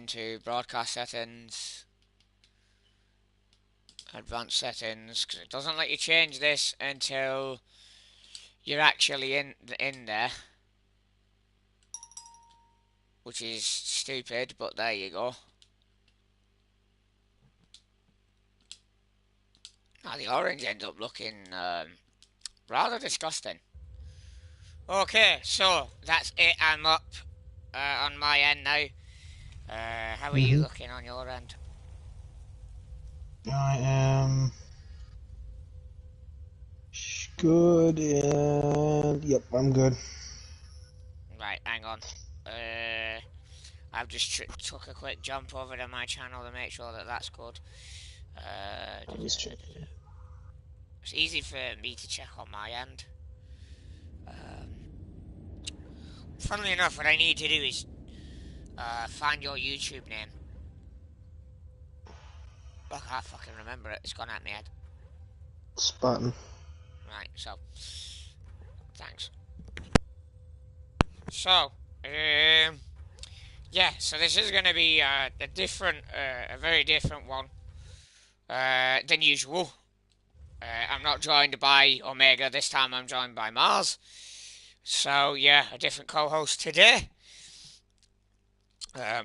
into broadcast settings, advanced settings, because it doesn't let you change this until you're actually in there, which is stupid, but there you go. Now the orange ends up looking rather disgusting. Okay, so that's it. I'm up on my end now. How are you looking on your end? I am good, and yep, I'm good. Right, hang on. I've just took a quick jump over to my channel to make sure that that's good. I'll just check it. It's easy for me to check on my end. Funnily enough, what I need to do is find your YouTube name. I can't fucking remember it. It's gone out my head. Spartan. Right, so thanks. So, yeah. So this is going to be a very different one than usual. I'm not joined by Omega this time. I'm joined by Mars. So yeah, a different co-host today.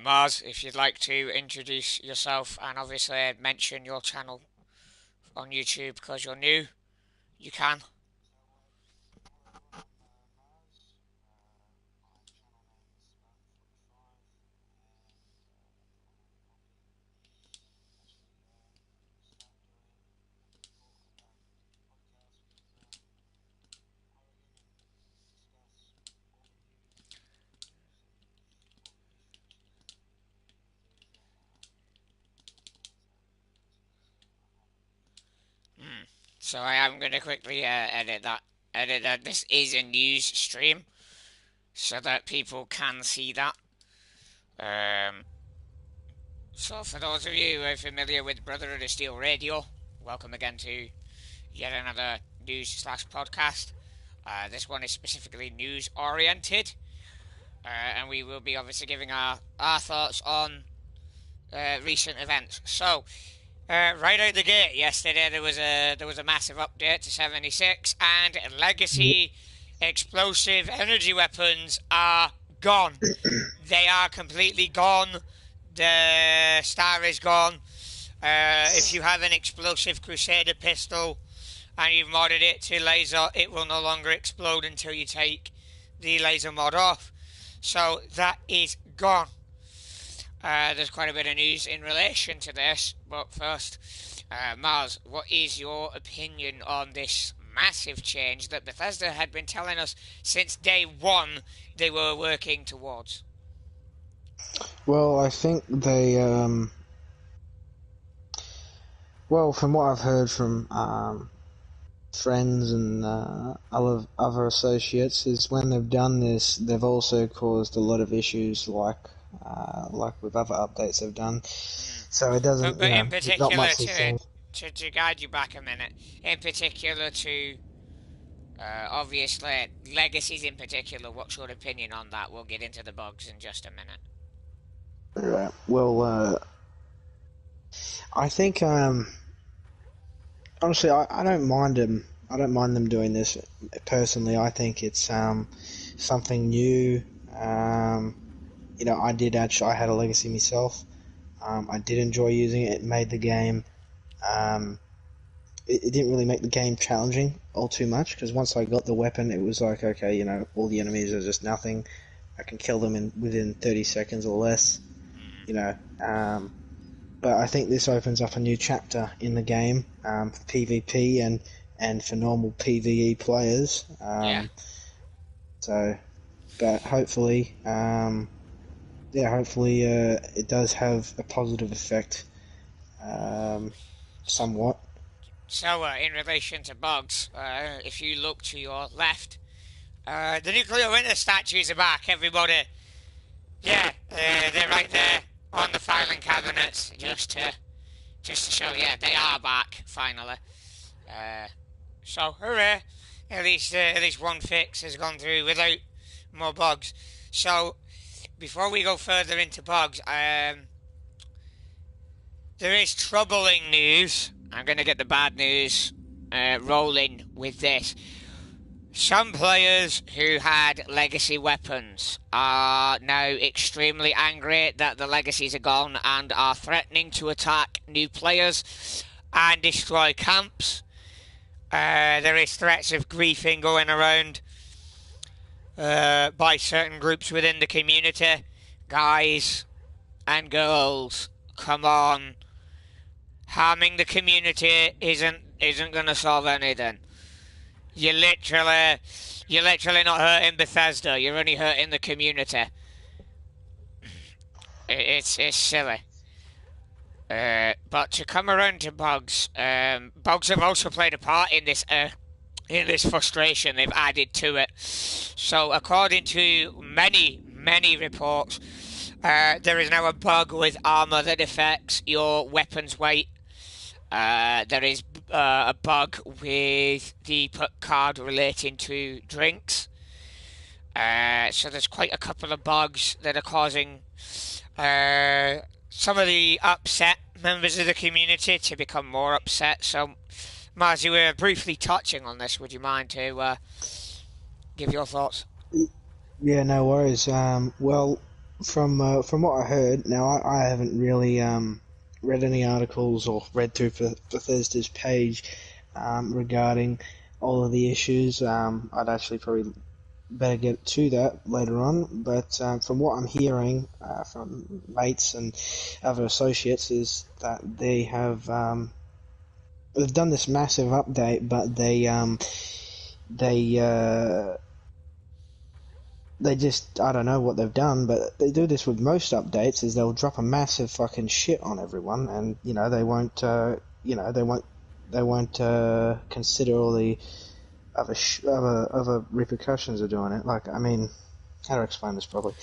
Mars, if you'd like to introduce yourself and obviously mention your channel on YouTube because you're new, you can. So I am going to quickly edit that. This is a news stream, so that people can see that. So for those of you who are familiar with Brotherhood of Steel Radio, welcome again to yet another news/podcast. This one is specifically news oriented, and we will be obviously giving our thoughts on recent events. So, right out the gate yesterday, there was a massive update to 76, and legacy explosive energy weapons are gone. They are completely gone. The star is gone. If you have an explosive Crusader pistol and you've modded it to laser, it will no longer explode until you take the laser mod off. So that is gone. There's quite a bit of news in relation to this, but first, Mars, what is your opinion on this massive change that Bethesda had been telling us since day one they were working towards? Well, I think they, well, from what I've heard from friends and other associates, is when they've done this, they've also caused a lot of issues, like with other updates they've done. So it doesn't, But in not particular, much has changed. to guide you back a minute, in particular to obviously legacies in particular, what's your opinion on that? We'll get into the bugs in just a minute. Right. Well, I think honestly, I don't mind them. I don't mind them doing this personally. I think it's something new. I did actually. I had a legacy myself. I did enjoy using it. It made the game. It didn't really make the game challenging all too much, because once I got the weapon, it was like, okay, all the enemies are just nothing. I can kill them within 30 seconds or less. But I think this opens up a new chapter in the game for PvP and for normal PvE players. So, but hopefully, it does have a positive effect, somewhat. So, in relation to bugs, if you look to your left, the nuclear winter statues are back, everybody. Yeah, they're right there on the filing cabinets, just to show you they are back finally. So hooray! At least one fix has gone through without more bugs. So before we go further into bugs, there is troubling news. I'm going to get the bad news rolling with this. Some players who had legacy weapons are now extremely angry that the legacies are gone and are threatening to attack new players and destroy camps. There is threats of griefing going around by certain groups within the community. Guys and girls, come on. Harming the community isn't going to solve anything. You're literally not hurting Bethesda. You're only hurting the community. It's silly. But to come around to bugs, bugs have also played a part in this frustration. They've added to it. So according to many reports, there is now a bug with armor that affects your weapon's weight. There is a bug with the card relating to drinks. So there's quite a couple of bugs that are causing some of the upset members of the community to become more upset. So, Mars, you were briefly touching on this. Would you mind to give your thoughts? Yeah, no worries. Well, from what I heard, now I haven't really read any articles or read through Bethesda's page regarding all of the issues. I'd actually probably better get to that later on, but from what I'm hearing from mates and other associates is that they have they've done this massive update, but they just, I don't know what they've done, but they do this with most updates, is they'll drop a massive fucking shit on everyone, and, they won't, they won't consider all the other repercussions of doing it. Like, I mean, how to explain this properly?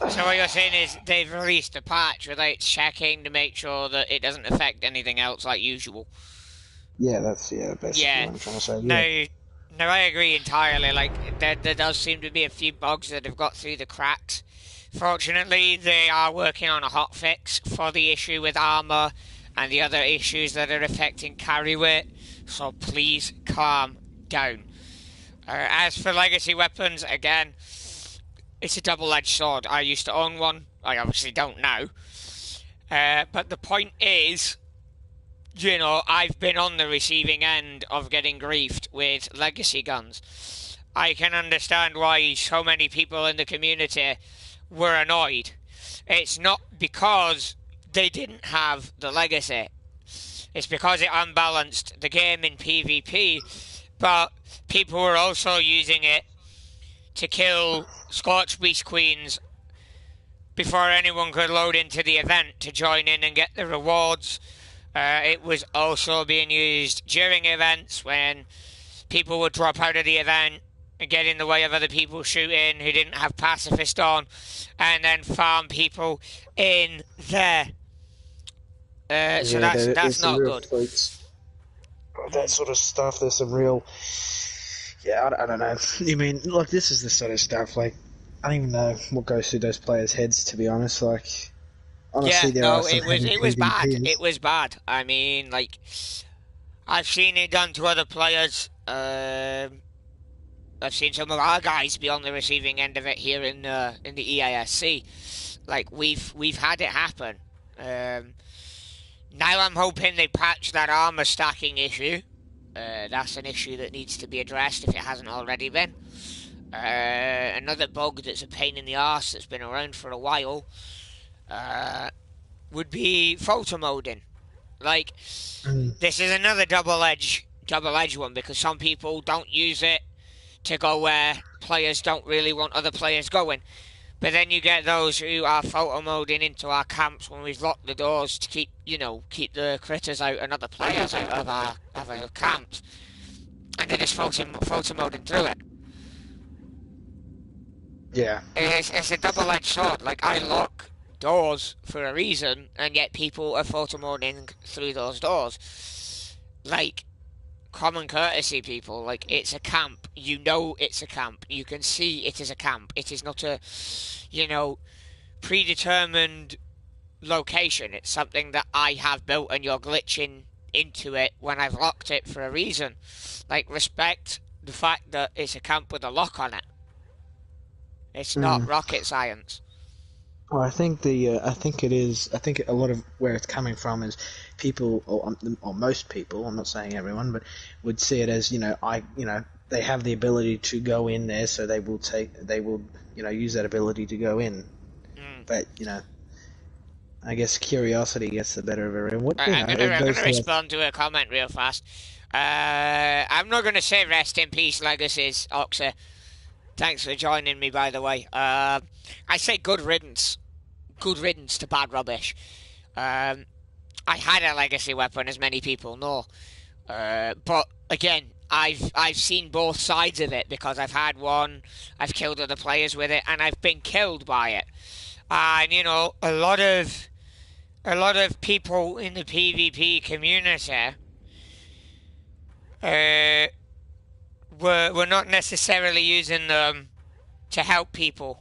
So what you're saying is they've released a patch without checking to make sure that it doesn't affect anything else like usual. Yeah, that's, basically what I'm trying to say. Yeah. No, I agree entirely. Like, there does seem to be a few bugs that have got through the cracks. Fortunately, they are working on a hotfix for the issue with armor and the other issues that are affecting carry weight. So please calm down. As for legacy weapons, again, it's a double-edged sword. I used to own one. I obviously don't now. But the point is, I've been on the receiving end of getting griefed with legacy guns. I can understand why so many people in the community were annoyed. It's not because they didn't have the legacy. It's because it unbalanced the game in PvP, but people were also using it to kill Scorch Beast Queens before anyone could load into the event to join in and get the rewards. It was also being used during events when people would drop out of the event and get in the way of other people shooting who didn't have pacifist on, and then farm people in there. So that's not good. That sort of stuff, there's some real... Yeah, I don't know. You mean, like, this is the sort of stuff, like, I don't even know what goes through those players' heads, to be honest, like... Honestly, it was bad. It was bad. I mean, like, I've seen it done to other players. I've seen some of our guys be on the receiving end of it here in the EISC. Like, we've had it happen. Now I'm hoping they patch that armor stacking issue. That's an issue that needs to be addressed if it hasn't already been. Another bug that's a pain in the arse that's been around for a while. Would be photo moding. Like, this is another double-edged one, because some people don't use it to go where players don't really want other players going. But then you get those who are photo moding into our camps when we've locked the doors to keep the critters out and other players out of our camps. And they're just photo moding through it. Yeah. It's a double-edged sword. Like, I lock doors for a reason, and yet people are photo moding through those doors. Like, common courtesy, people. Like, it's a camp. You know it's a camp. You can see it is a camp. It is not a, predetermined location. It's something that I have built, and you're glitching into it when I've locked it for a reason. Like, respect the fact that it's a camp with a lock on it. It's not rocket science. Well, I think I think it is. I think a lot of where it's coming from is people, or most people. I'm not saying everyone, but would see it as they have the ability to go in there, so they will use that ability to go in. But I guess curiosity gets the better of everyone. I'm gonna respond to a comment real fast. I'm not gonna say rest in peace, Legacies, Oxer. Thanks for joining me, by the way. I say good riddance. Good riddance to bad rubbish. I had a legacy weapon, as many people know. But, again, I've seen both sides of it, because I've had one, I've killed other players with it, and I've been killed by it. And, a lot of people in the PvP community we're not necessarily using them to help people.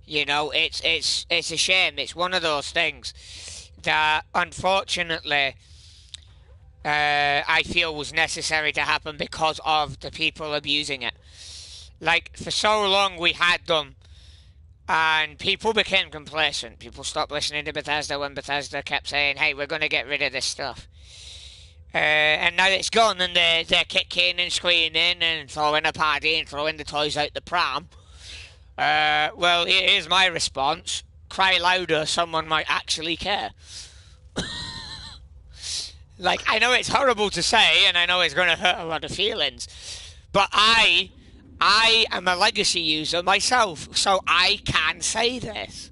It's a shame. It's one of those things that, unfortunately, I feel was necessary to happen because of the people abusing it. Like, for so long we had them, and people became complacent. People stopped listening to Bethesda when Bethesda kept saying, hey, we're going to get rid of this stuff. And now it's gone, and they're kicking and screaming and throwing a party and throwing the toys out the pram. Well, here's my response. Cry louder, someone might actually care. Like, I know it's horrible to say, and I know it's going to hurt a lot of feelings, but I am a legacy user myself, so I can say this.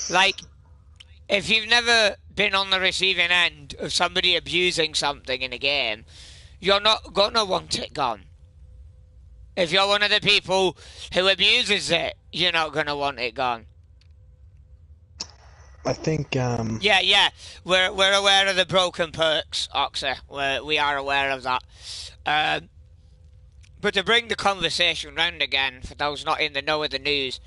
Like, if you've never been on the receiving end of somebody abusing something in a game, you're not going to want it gone. If you're one of the people who abuses it, you're not going to want it gone. I think, Yeah, we're aware of the broken perks, Oxer. We are aware of that. But to bring the conversation round again, for those not in the know of the news,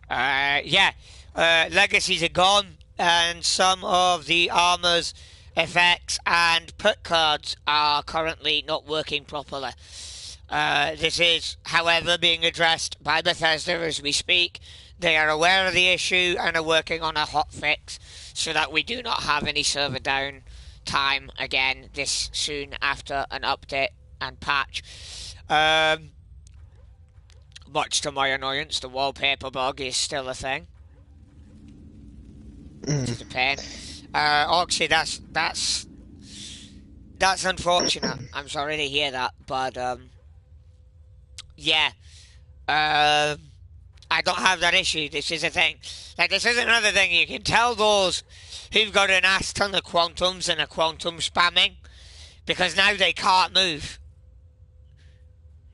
legacies are gone, and some of the armors, effects, and perk cards are currently not working properly. This is, however, being addressed by Bethesda as we speak. They are aware of the issue and are working on a hot fix so that we do not have any server down time again this soon after an update and patch. Much to my annoyance, the wallpaper bug is still a thing. Which is a pain. Oxy, that's unfortunate. I'm sorry to hear that, but I don't have that issue. This is a thing. Like, this is another thing. You can tell those who've got an ass ton of quantums and a quantum spamming, because now they can't move.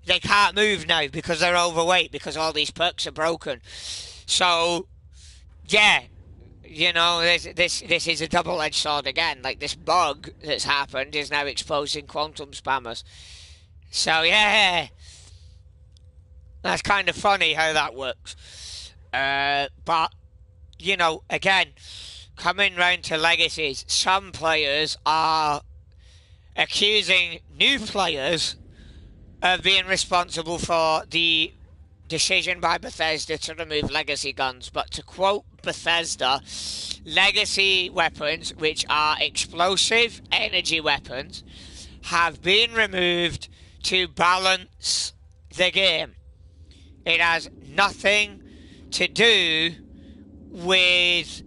They can't move now because they're overweight, because all these perks are broken. So, yeah, this is a double-edged sword again. Like, this bug that's happened is now exposing quantum spammers. So, yeah, that's kind of funny how that works. But, again, coming round to legacies, some players are accusing new players of being responsible for the decision by Bethesda to remove legacy guns. But to quote Bethesda, legacy weapons, which are explosive energy weapons, have been removed to balance the game. It has nothing to do with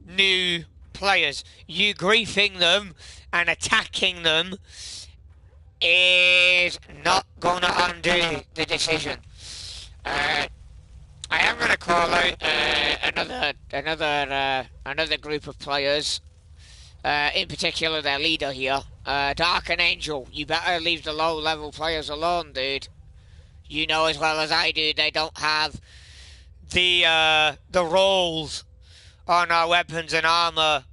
new players. You griefing them and attacking them is not going to undo the decision. I am going to call out another group of players, in particular their leader here, Dark and Angel. You better leave the low-level players alone, dude. You know as well as I do they don't have the rolls on our weapons and armor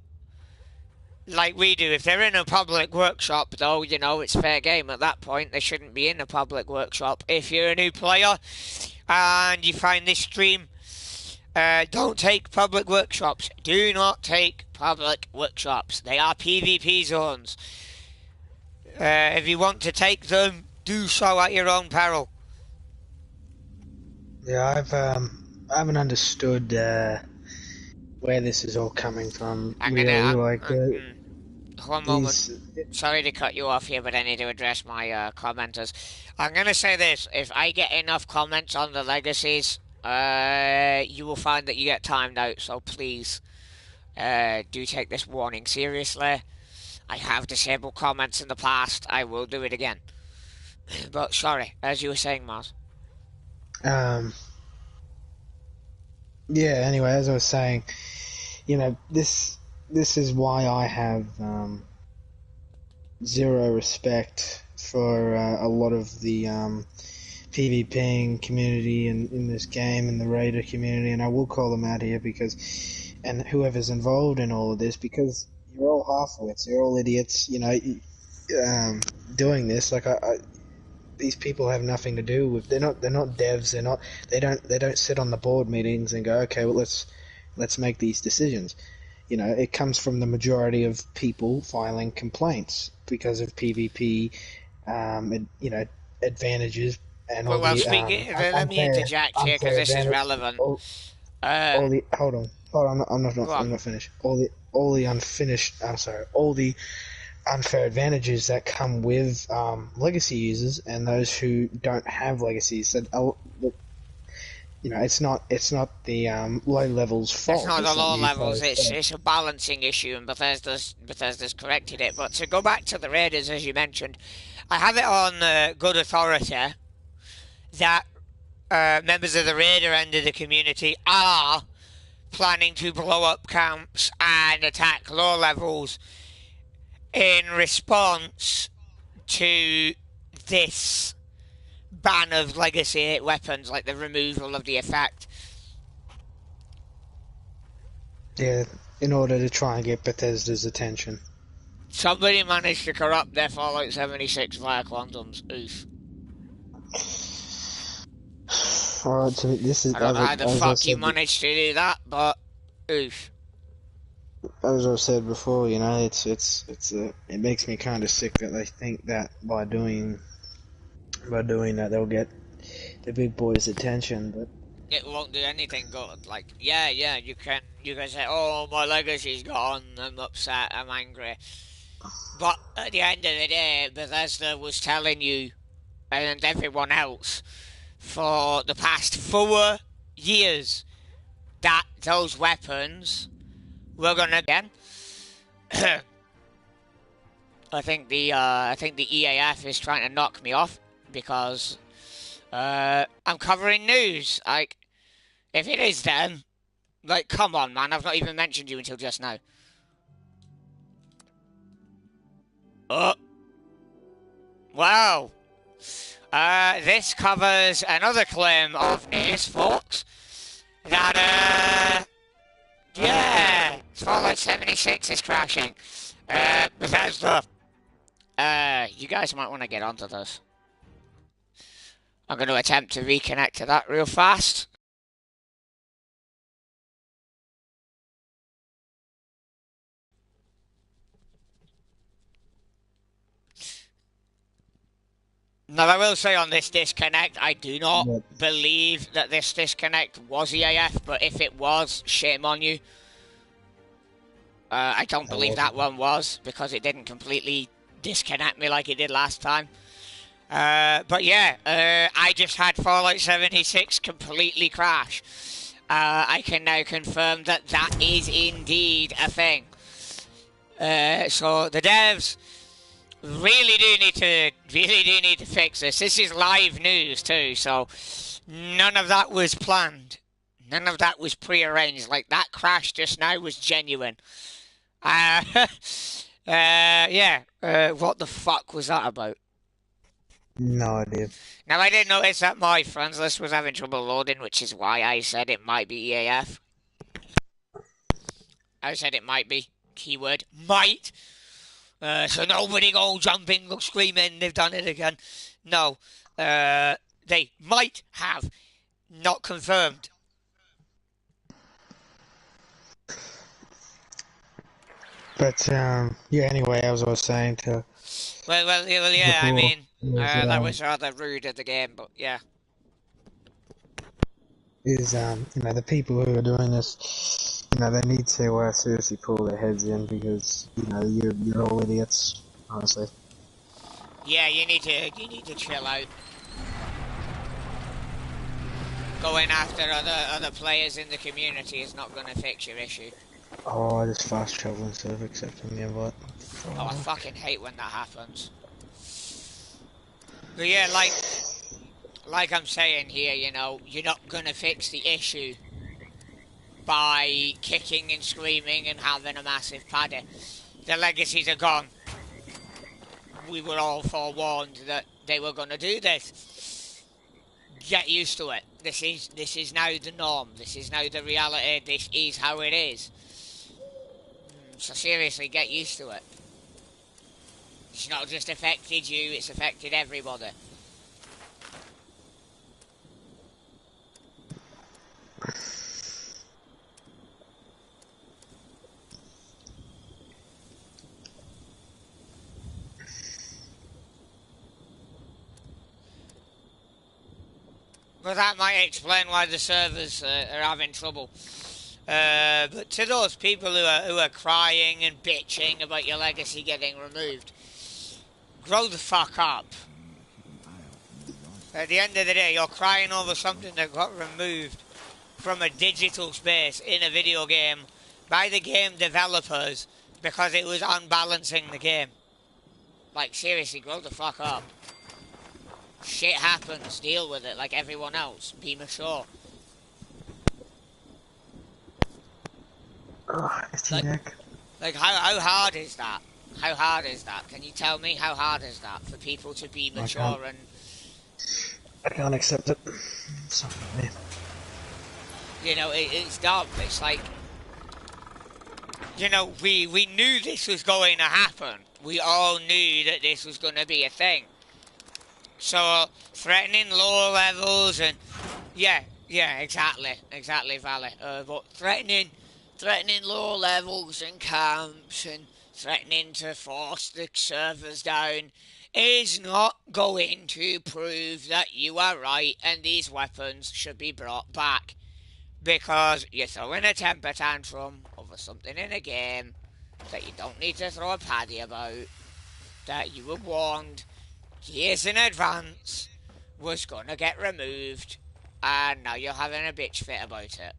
like we do. If they're in a public workshop, though, you know, it's fair game at that point. They shouldn't be in a public workshop. If you're a new player and you find this stream, don't take public workshops. Do not take public workshops. They are PvP zones. If you want to take them, do so at your own peril. Yeah, I haven't understood where this is all coming from. One moment. Sorry to cut you off here, but I need to address my commenters. I'm going to say this. If I get enough comments on the legacies, you will find that you get timed out. So please do take this warning seriously. I have disabled comments in the past. I will do it again. But sorry, as you were saying, Mars. Yeah, anyway, as I was saying, you know, this is why I have zero respect for a lot of the PvPing community in this game and the raider community, and I will call them out here and whoever's involved in all of this, because you're all half-wits, you're all idiots, you know, doing this. Like these people have nothing to do with. They're not devs. They don't sit on the board meetings and go, okay, well let's make these decisions. You know, it comes from the majority of people filing complaints because of PvP, advantages and all Well, the let me interject here because this is relevant. Hold on, I'm not finished. All the unfair advantages that come with legacy users and those who don't have legacies. So, you know, it's not the low levels fault. It's not the low levels. It's a balancing issue, and Bethesda's corrected it. But to go back to the Raiders, as you mentioned, I have it on good authority that members of the Raider end of the community are planning to blow up camps and attack low levels in response to this ban of legacy weapons, like the removal of the effect. Yeah, in order to try and get Bethesda's attention. Somebody managed to corrupt their Fallout 76 via quantums. Oof. Alright, so this is... I don't know how the fuck you managed to do that, but oof. As I've said before, you know, it makes me kind of sick that they think that by doing that they'll get the big boys' attention, but it won't do anything good. Like, yeah, you can say, oh, my legacy's gone, I'm upset, I'm angry. But at the end of the day, Bethesda was telling you and everyone else for the past 4 years that those weapons were gonna again. I think the EAF is trying to knock me off because I'm covering news. Like, if it is them, like, come on, man, I've not even mentioned you until just now. Oh. Wow. This covers another claim of news, folks. That, yeah, Fallout 76 is crashing. Bethesda. You guys might want to get onto this. I'm going to attempt to reconnect to that real fast. Now, I will say on this disconnect, I do not believe that this disconnect was EAF, but if it was, shame on you. I don't believe that one was, because it didn't completely disconnect me like it did last time. But yeah, I just had Fallout 76 completely crash. I can now confirm that that is indeed a thing. So the devs really do need to fix this. This is live news too, so none of that was planned. None of that was prearranged. Like, that crash just now was genuine. Yeah. What the fuck was that about? No idea. Now, I did notice that my friends list was having trouble loading, which is why I said it might be EAF. I said it might be. Keyword might. So nobody go jumping, go screaming, they've done it again. No. They might have. Not confirmed. But yeah. Anyway, as I was saying to Yeah, I before mean, is that was rather rude of the game, but yeah. the people who are doing this, they need to seriously pull their heads in because you're all idiots, honestly. Yeah, you need to chill out. Going after other players in the community is not going to fix your issue. Oh, I just fast travel instead of accepting the invite. Oh, I Fuck. fucking hate when that happens. But yeah, like I'm saying here, you're not going to fix the issue by kicking and screaming and having a massive paddy. The legacies are gone. We were all forewarned that they were going to do this. Get used to it. This is now the norm. This is now the reality. This is how it is. So seriously, get used to it. It's not just affected you, it's affected everybody. But that might explain why the servers are having trouble. But to those people who are crying and bitching about your legacy getting removed, grow the fuck up. At the end of the day, you're crying over something that got removed from a digital space in a video game by the game developers because it was unbalancing the game. Like, seriously, grow the fuck up. Shit happens, deal with it like everyone else. Be mature. Ugh, itchy Like, neck. how hard is that? How hard is that? Can you tell me how hard is that for people to be mature and... I can't accept it. It's not for me. It's dumb. It's like, we knew this was going to happen. We all knew that this was going to be a thing. So, threatening lower levels and... Yeah, exactly, Valley. But threatening lower levels and camps and threatening to force the servers down is not going to prove that you are right and these weapons should be brought back. Because you're throwing a temper tantrum over something in a game that you don't need to throw a paddy about, that you were warned years in advance was going to get removed, and now you're having a bitch fit about it.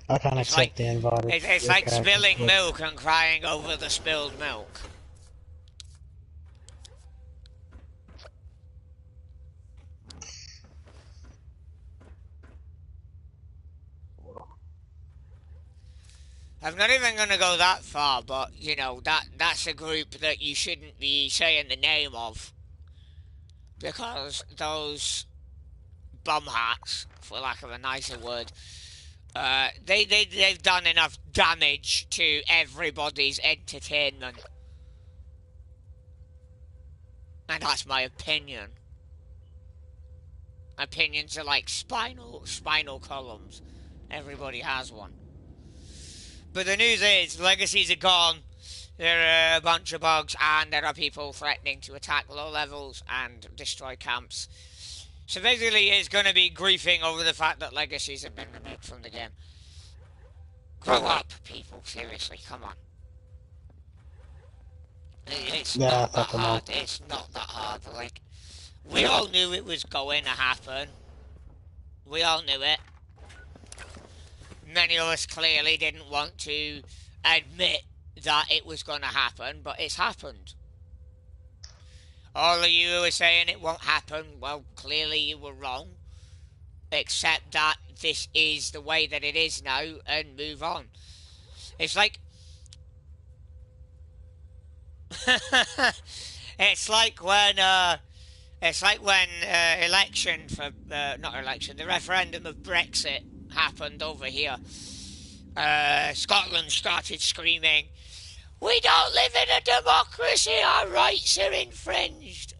I can't It's like accept the invite. it's like spilling milk and crying over the spilled milk. I'm not even going to go that far, but that's a group that you shouldn't be saying the name of, because those bum hats, for lack of a nicer word, they've done enough damage to everybody's entertainment, and that's my opinion. Opinions are like spinal columns. Everybody has one. But the news is, legacies are gone. There are a bunch of bugs, and there are people threatening to attack low levels and destroy camps. So basically, it's going to be griefing over the fact that legacies have been removed from the game. Grow up, people. Seriously, come on. It's not that hard. It's not that hard. Like, we all knew it was going to happen. We all knew it. Many of us clearly didn't want to admit that it was going to happen, but it's happened. All of you who are saying it won't happen, well, clearly you were wrong. Accept that this is the way that it is now and move on. It's like It's like when election for not election, the referendum of Brexit happened over here. Scotland started screaming, "We don't live in a democracy. Our rights are infringed."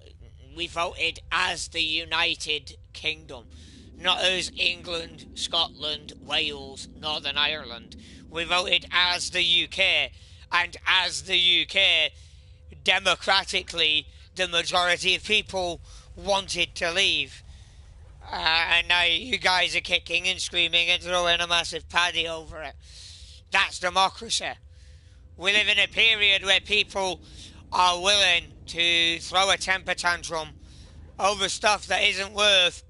We voted as the United Kingdom, not as England, Scotland, Wales, Northern Ireland. We voted as the UK, and as the UK, democratically, the majority of people wanted to leave. And now you guys are kicking and screaming and throwing a massive paddy over it. That's democracy. We live in a period where people are willing to throw a temper tantrum over stuff that isn't worth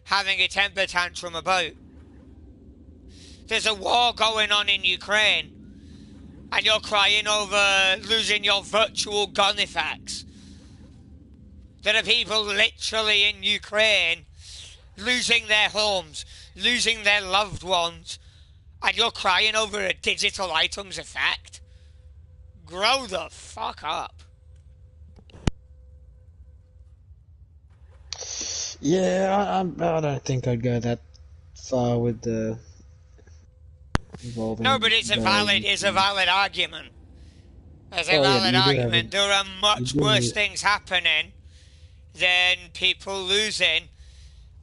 having a temper tantrum about. There's a war going on in Ukraine, and you're crying over losing your virtual gun effects. There are people literally in Ukraine losing their homes, losing their loved ones, and you're crying over a digital items effect? Grow the fuck up. Yeah, I don't think I'd go that far with the involving. No, but it's a valid argument. It's a Oh, yeah, valid you do have argument. There are much you do worse have- things happening than people losing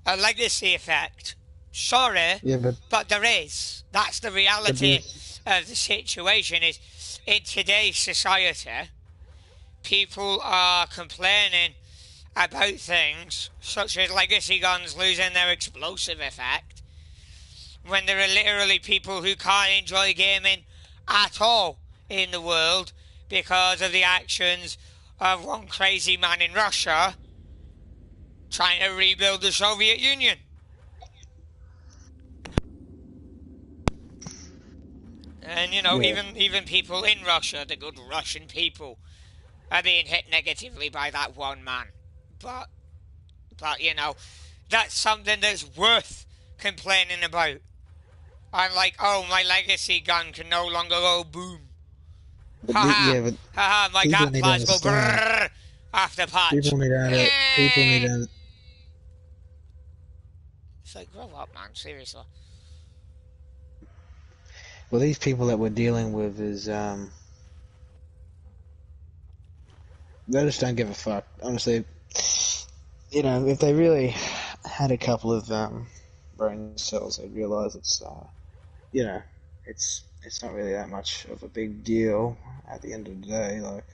a legacy effect. Sorry, Yeah, but there is. That's the reality of the situation. Is in today's society, people are complaining about things such as legacy guns losing their explosive effect, when there are literally people who can't enjoy gaming at all in the world because of the actions of one crazy man in Russia trying to rebuild the Soviet Union. And you know, Yeah. even people in Russia, the good Russian people, are being hit negatively by that one man. But you know, that's something that's worth complaining about. I'm like, oh, my legacy gun can no longer go boom. Yeah, but Haha, my people gun need to pads go understand. brrrr after patch. People need to. It's like, grow up, man, seriously. Well, these people that we're dealing with is they just don't give a fuck. Honestly, you know, if they really had a couple of brain cells, they'd realise it's you know, it's not really that much of a big deal at the end of the day. Like,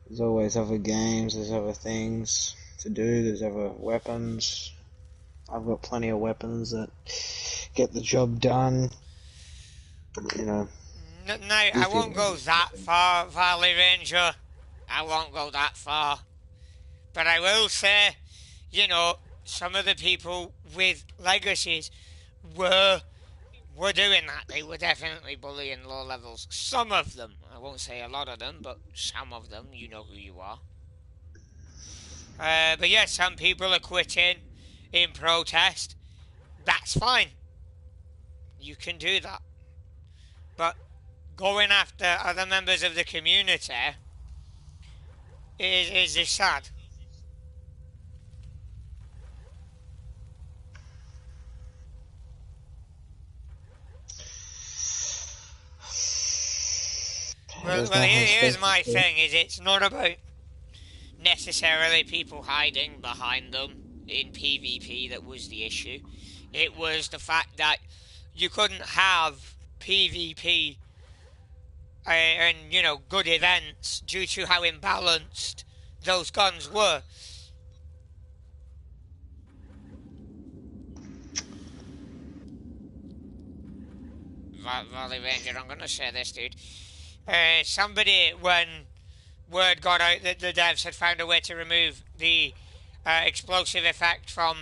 there's always other games, there's other things to do, there's other weapons. I've got plenty of weapons that get the job done. You know. No, I won't go that far, Valley Ranger. I won't go that far. But I will say, you know, some of the people with legacies were doing that. They were definitely bullying low levels. Some of them. I won't say a lot of them, but some of them. You know who you are. But yeah, some people are quitting in protest. That's fine. You can do that. But going after other members of the community is just sad. Well, here's my thing, is it's not about necessarily people hiding behind them in PvP that was the issue. It was the fact that you couldn't have PvP and, you know, good events due to how imbalanced those guns were. Valley Ranger, I'm gonna say this, dude. Somebody, when word got out that the devs had found a way to remove the explosive effect from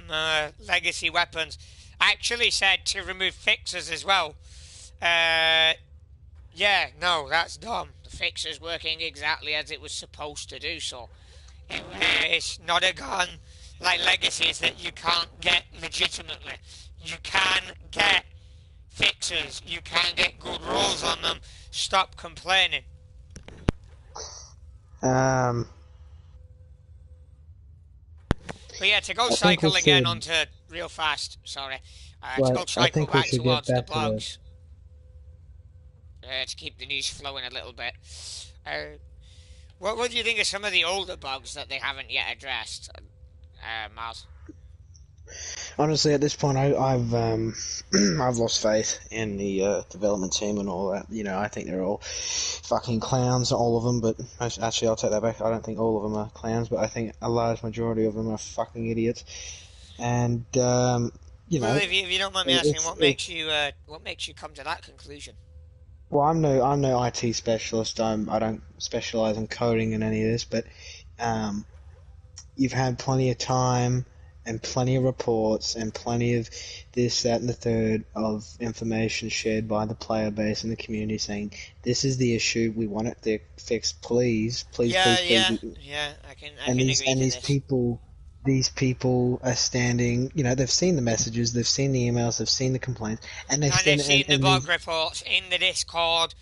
legacy weapons, actually said to remove fixes as well. Yeah, no, that's dumb. The fixer's working exactly as it was supposed to do so. It's not a gun like legacies that you can't get legitimately. You can get fixes. You can get good rolls on them. Stop complaining. Um, But yeah, to go I think we cycle again should. onto real fast, sorry, to Like, go I cycle think we back should get towards the back to the. blogs, to keep the news flowing a little bit. What do you think of some of the older bugs that they haven't yet addressed, Miles? Honestly, at this point, I've I've lost faith in the development team and all that. You know, I think they're all fucking clowns, all of them. But actually, I'll take that back. I don't think all of them are clowns, but I think a large majority of them are fucking idiots. And you Well, know, if you don't mind me asking, it's what makes you come to that conclusion? well, I'm no IT specialist. I don't specialize in coding and any of this, but um, you've had plenty of time and plenty of reports and plenty of this, that, and the third of information shared by the player base and the community saying this is the issue. We want it fixed, please, please, Yeah, please, please. yeah, yeah. I And can these agree and to these this. people. These people are standing, you know, they've seen the messages, they've seen the emails, they've seen the complaints, and they And they've stand seen the and bug these reports in the Discord,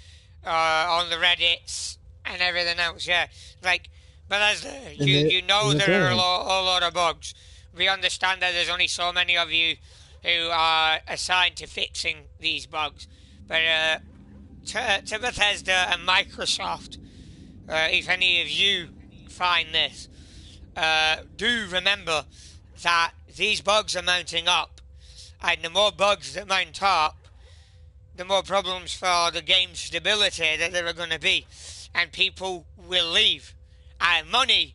on the Reddits, and everything else. Yeah, like, but as and you know, they're there are doing it. a lot of bugs. We understand that there's only so many of you who are assigned to fixing these bugs, but to Bethesda and Microsoft, if any of you find this, do remember that these bugs are mounting up, and the more bugs that mount up, the more problems for the game's stability that there are going to be, and people will leave, and money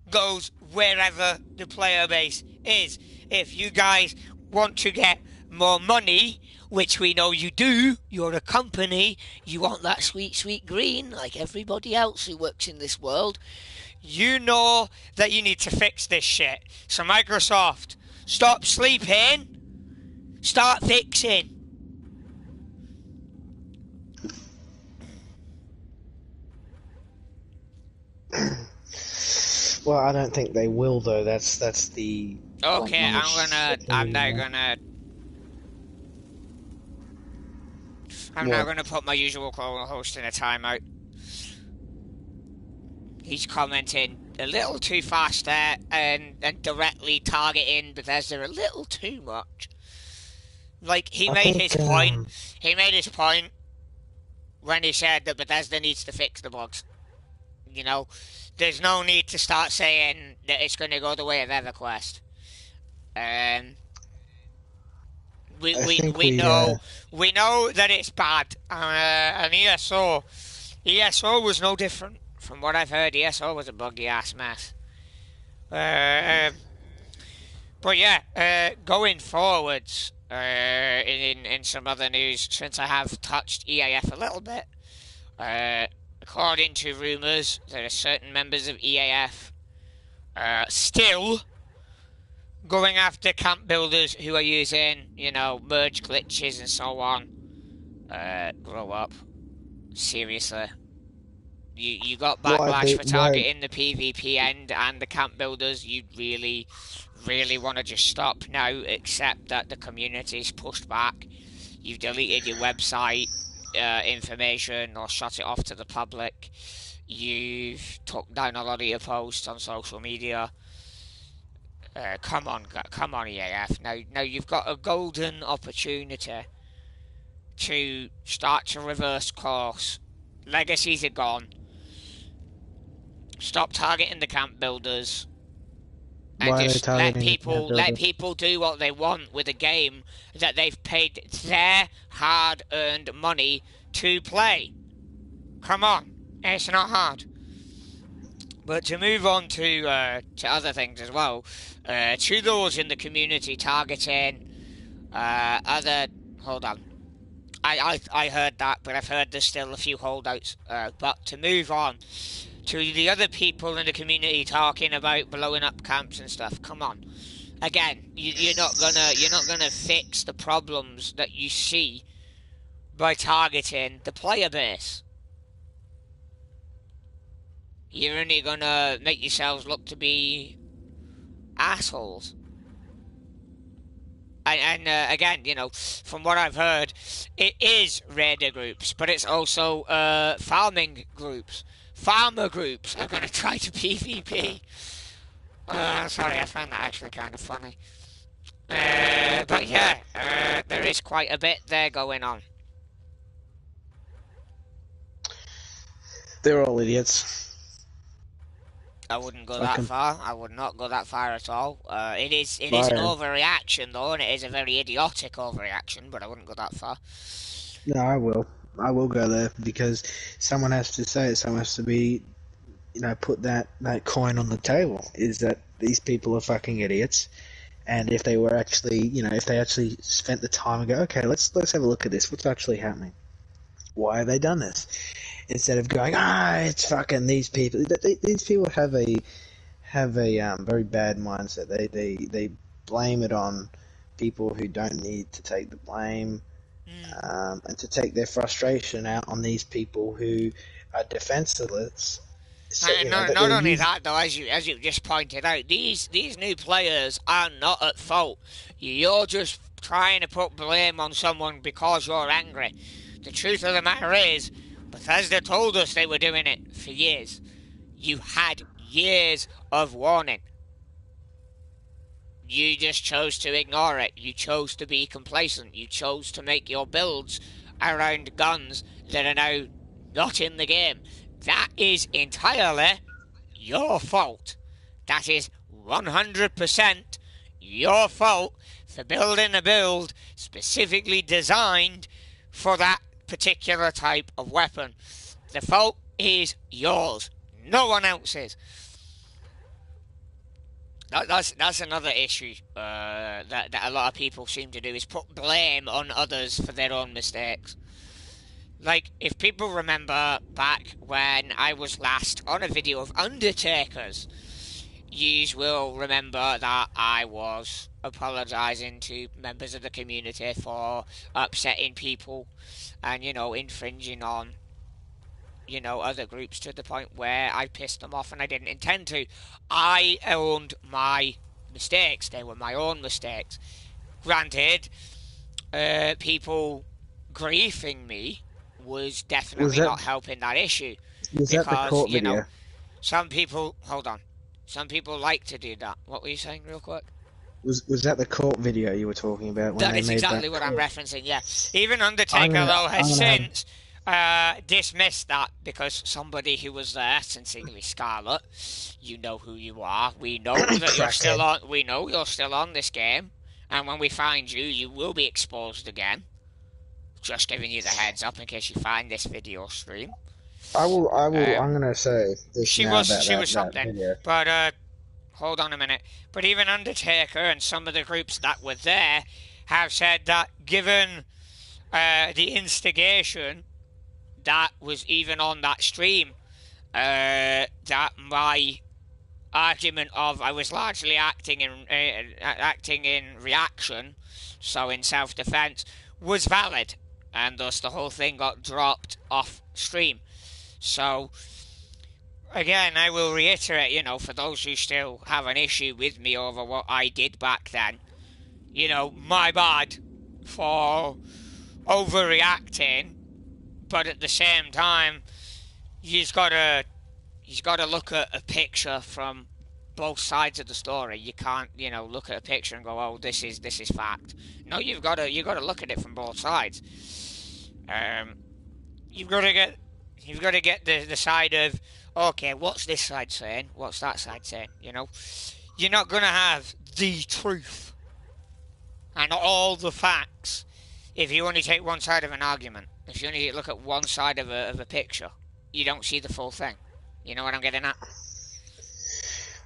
goes wherever the player base is. If you guys want to get more money, which we know you do, you're a company, you want that sweet, sweet green like everybody else who works in this world, you know that you need to fix this shit. So, Microsoft, stop sleeping, start fixing. Well, I don't think they will though. That's the like Okay, my I'm opinion now on gonna, I'm now what. gonna put my usual co-host in a timeout. He's commenting a little too fast there and directly targeting Bethesda a little too much. Like, he I made think his point. He made his point when he said that Bethesda needs to fix the bugs. You know, there's no need to start saying that it's going to go the way of EverQuest. Um, we, I we, think we know we know that it's bad, and ESO was no different. From what I've heard, ESO was a buggy ass mess. Uh, um, but yeah, going forwards, in some other news, since I have touched EAF a little bit, according to rumours, there are certain members of EAF still going after camp builders who are using, merge glitches and so on. Grow up. Seriously. You got backlash for why targeting the PvP end and the camp builders. You really, really want to just stop now, except that the community's pushed back. You've deleted your website information or shut it off to the public. You've took down a lot of your posts on social media. Come on, EAF. Now you've got a golden opportunity to start to reverse course. Legacies are gone. Stop targeting the camp builders and are they just let targeting the camp builders? people do what they want with a game that they've paid their hard-earned money to play. Come on, it's not hard. But to move on to other things as well, to those in the community targeting other. Hold on, I heard that, but I've heard there's still a few holdouts. But to move on to the other people in the community talking about blowing up camps and stuff. Come on, again, you're not gonna fix the problems that you see by targeting the player base. You're only gonna make yourselves look to be assholes. And again, from what I've heard, it is raider groups, but it's also farming groups. Farmer groups are going to try to PvP. Sorry, I found that actually kind of funny. But yeah, there is quite a bit there going on. They're all idiots. I wouldn't go that far. I would not go that far at all. It is an overreaction though, and it is a very idiotic overreaction. But I wouldn't go that far. No, I will. I will go there because someone has to say it. Someone has to be, put that coin on the table. Is that these people are fucking idiots, and if they were actually, if they actually spent the time and go, okay, let's have a look at this. What's actually happening? Why have they done this? Instead of going, it's fucking these people. These people have a very bad mindset. They blame it on people who don't need to take the blame, and to take their frustration out on these people who are defenseless. So, not only that, though, as you just pointed out, these new players are not at fault. You're just trying to put blame on someone because you're angry. The truth of the matter is, Bethesda told us they were doing it for years. You had years of warning. You just chose to ignore it. You chose to be complacent. You chose to make your builds around guns that are now not in the game. That is entirely your fault. That is 100% your fault for building a build specifically designed for that particular type of weapon. The fault is yours, no one else's. That's another issue that a lot of people seem to do, is put blame on others for their own mistakes. Like, if people remember back when I was last on a video of Undertakers, yous will remember that I was apologising to members of the community for upsetting people and, infringing on, other groups to the point where I pissed them off and I didn't intend to. I owned my mistakes. They were my own mistakes. Granted, people griefing me was definitely not helping that issue. Was that the court video? Some people... Hold on. Some people like to do that. What were you saying real quick? Was that the court video you were talking about? That is exactly what I'm referencing, yeah. Even Undertaker, though, has since dismissed that because somebody who was there, sincerely Scarlet, you know who you are. We know that you're still on. We know you're still on this game, and when we find you, you will be exposed again. Just giving you the heads up in case you find this video stream. I will. I'm gonna say this. She was something, but hold on a minute. But even Undertaker and some of the groups that were there have said that given the instigation that was even on that stream, that my argument of I was largely acting in reaction, so in self-defense, was valid, and thus the whole thing got dropped off stream. So, again, I will reiterate, for those who still have an issue with me over what I did back then, my bad for overreacting, but at the same time, you've got to look at a picture from both sides of the story. You can't, look at a picture and go, "Oh, this is fact." No, you've got to look at it from both sides. You've got to get the side of, okay, what's this side saying? What's that side saying? You're not gonna have the truth and all the facts if you only take one side of an argument. If you only look at one side of a picture, you don't see the full thing. You know what I'm getting at?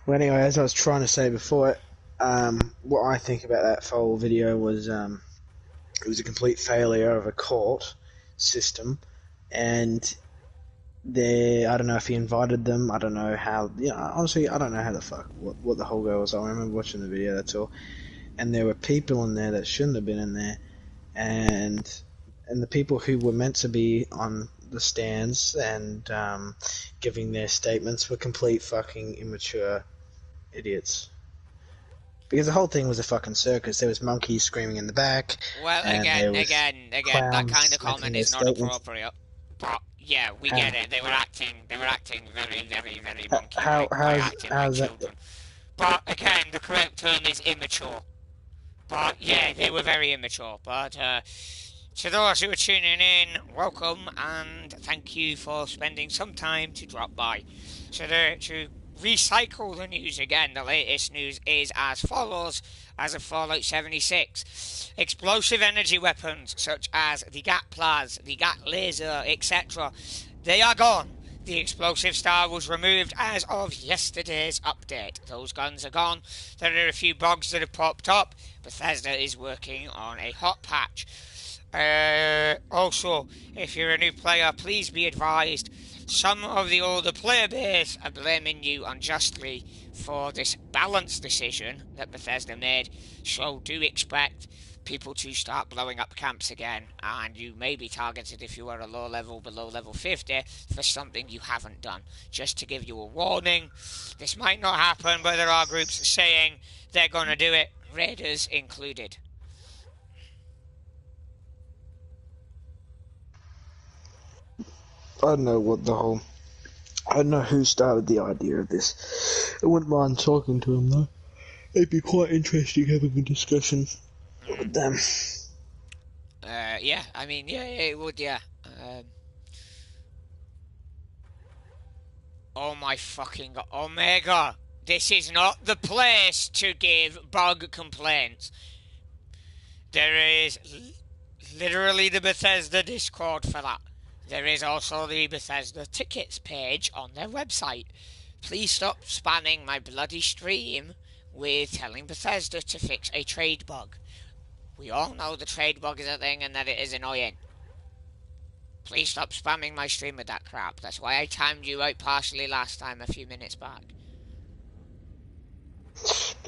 Well, anyway, as I was trying to say before, what I think about that whole video was it was a complete failure of a court system, and I don't know if he invited them. I don't know how. Honestly, I don't know how the fuck what the whole go was. I remember watching the video. That's all. And there were people in there that shouldn't have been in there, and the people who were meant to be on the stands and giving their statements were complete fucking immature idiots. Because the whole thing was a fucking circus. There was monkeys screaming in the back, Well, and there was again, that kind clowns of making comment their is not statements. appropriate. But yeah, we How, get it. They were acting very, very, very monkey-like by how's acting like how's that? children. But again, the correct term is immature. But yeah, they were very immature. But to those who are tuning in, welcome and thank you for spending some time to drop by. So to recycle the news again, the latest news is as follows. As of Fallout 76, explosive energy weapons such as the GAT Plaz, the GAT Laser, etc., they are gone. The explosive star was removed as of yesterday's update. Those guns are gone. There are a few bugs that have popped up. Bethesda is working on a hot patch. Also, if you're a new player, please be advised some of the older player base are blaming you unjustly for this balance decision that Bethesda made, so do expect people to start blowing up camps again, and you may be targeted if you are a low level below level 50 for something you haven't done. Just to give you a warning, this might not happen, but there are groups saying they're going to do it, raiders included. I don't know what the whole. I don't know who started the idea of this. I wouldn't mind talking to him though. It'd be quite interesting having a discussion with them. Yeah, I mean, yeah, it would, yeah. Oh my fucking god. Omega! This is not the place to give bug complaints. There is literally the Bethesda Discord for that. There is also the Bethesda tickets page on their website. Please stop spamming my bloody stream with telling Bethesda to fix a trade bug. We all know the trade bug is a thing and that it is annoying. Please stop spamming my stream with that crap. That's why I timed you out partially last time a few minutes back.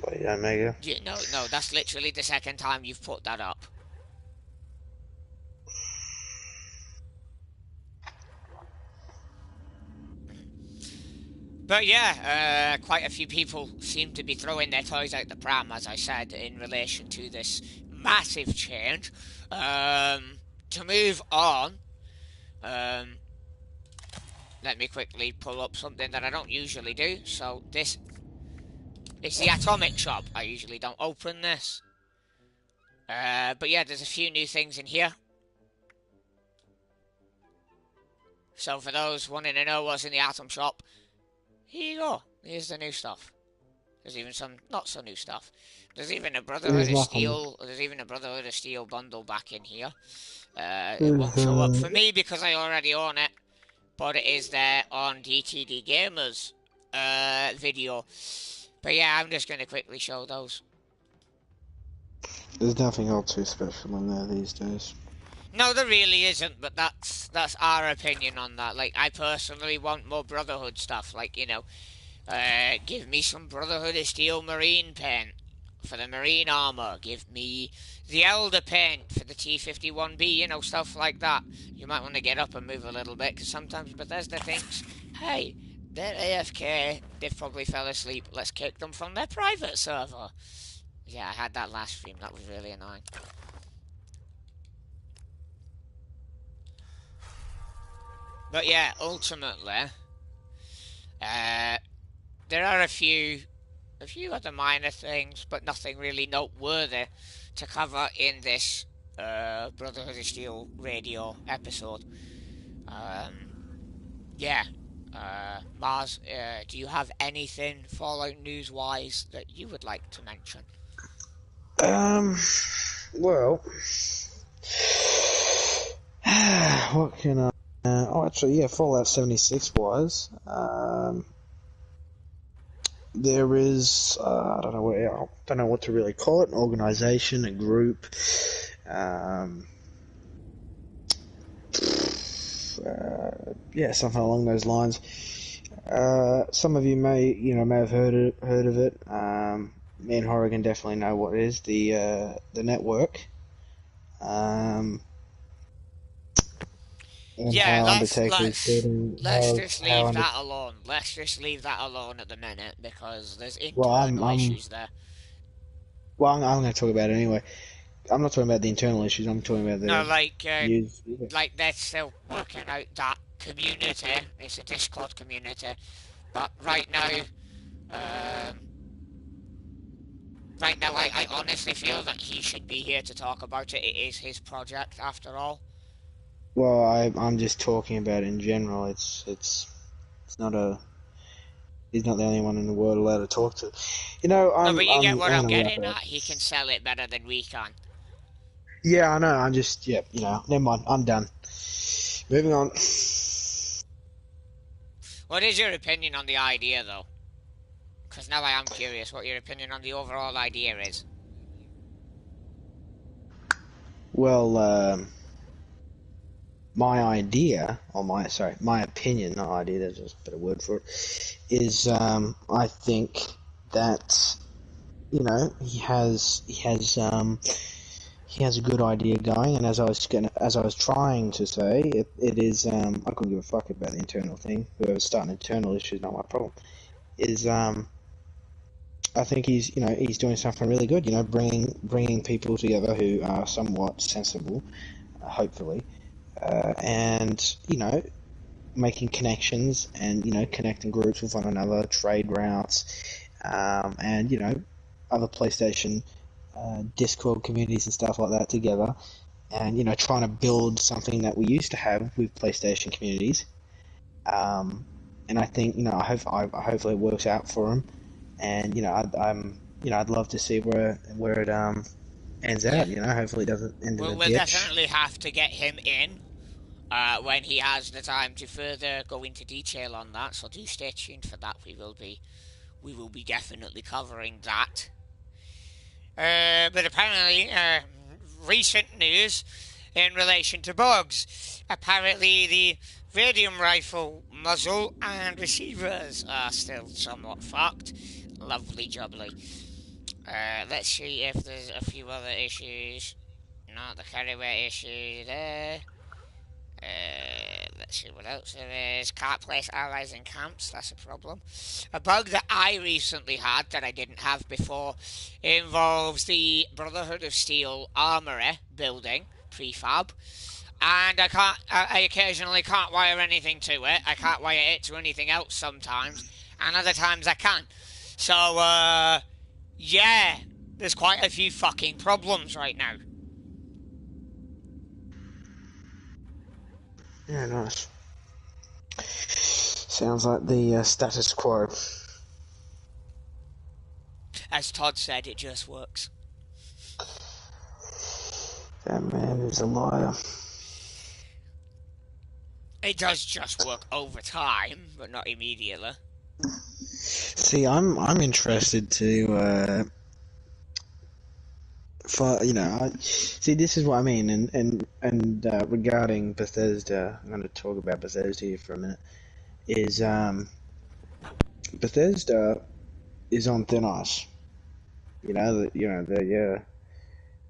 Bloody Omega. No, that's literally the second time you've put that up. But yeah, quite a few people seem to be throwing their toys out the pram, as I said, in relation to this massive change. To move on, let me quickly pull up something that I don't usually do. So this is the Atomic Shop. I usually don't open this. But yeah, there's a few new things in here. So for those wanting to know what's in the Atom Shop, here you go. Here's the new stuff. There's even some not so new stuff. There's even a Brotherhood of Steel. There's even a Brotherhood of Steel bundle back in here. It won't show up for me because I already own it, but it is there on DTD Gamers video. But yeah, I'm just going to quickly show those. There's nothing all too special in there these days. No, there really isn't, but that's our opinion on that. Like, I personally want more Brotherhood stuff. Like, you know, give me some Brotherhood of Steel Marine paint for the Marine armor. Give me the Elder paint for the T-51B, you know, stuff like that. You might want to get up and move a little bit, because sometimes Bethesda thinks, hey, they're AFK, they've probably fell asleep, let's kick them from their private server. Yeah, I had that last stream, that was really annoying. But yeah, ultimately, there are a few other minor things, but nothing really noteworthy to cover in this Brotherhood of Steel radio episode. Yeah, Mars, do you have anything Fallout news-wise that you would like to mention? Well, what can I? Actually, yeah, Fallout 76 wise, there is I don't know what to really call it, an organisation, a group, yeah, something along those lines. Some of you may have heard of it. Me and Horrigan definitely know what it is. The network. And Yeah, how let's Undertaker's getting just leave that alone. Let's just leave that alone at the minute because there's internal issues there. Well, I'm going to talk about it anyway. I'm not talking about the internal issues. I'm talking about No, the news. like they're still working out that community. It's a Discord community, but um, right now, I honestly feel that he should be here to talk about it. It is his project, after all. Well, I'm just talking about it in general. It's not a. He's not the only one in the world allowed to talk to. You know, No, but you get I'm what I'm going to wrap getting it up. at. He can sell it better than we can. Yeah, I know. I'm just You know, never mind. I'm done. Moving on. What is your opinion on the idea, though? Because now I am curious what your opinion on the overall idea is. Well, my idea, or my opinion, not idea. There's just a better word for it. Is I think that he has a good idea going, and as I was trying to say, it is I couldn't give a fuck about the internal thing. Whoever's starting internal issues, not my problem. Is I think he's doing something really good. You know, bringing people together who are somewhat sensible, hopefully, and making connections and connecting groups with one another, trade routes, and other PlayStation Discord communities and stuff like that together, and trying to build something that we used to have with PlayStation communities. And I think hopefully it works out for him, and I'd love to see where it ends Yeah. out. Hopefully it doesn't end in a We'll ditch. definitely have to get him in when he has the time to further go into detail on that. So do stay tuned for that. We will be definitely covering that. But apparently, recent news in relation to bugs. Apparently, the radium rifle muzzle and receivers are still somewhat fucked. Lovely jubbly. Let's see if there's a few other issues. Not the carryway issue there. Let's see what else there is. Can't place allies in camps, that's a problem. A bug that I recently had that I didn't have before involves the Brotherhood of Steel armory building prefab. And I occasionally can't wire anything to it. I can't wire it to anything else sometimes, and other times I can. So, yeah, there's quite a few fucking problems right now. Yeah, nice. Sounds like the status quo. As Todd said, it just works. That man is a liar. It does just work over time, but not immediately. See, I'm interested to see, this is what I mean, and regarding Bethesda, I'm going to talk about Bethesda here for a minute. Is Bethesda is on thin ice. The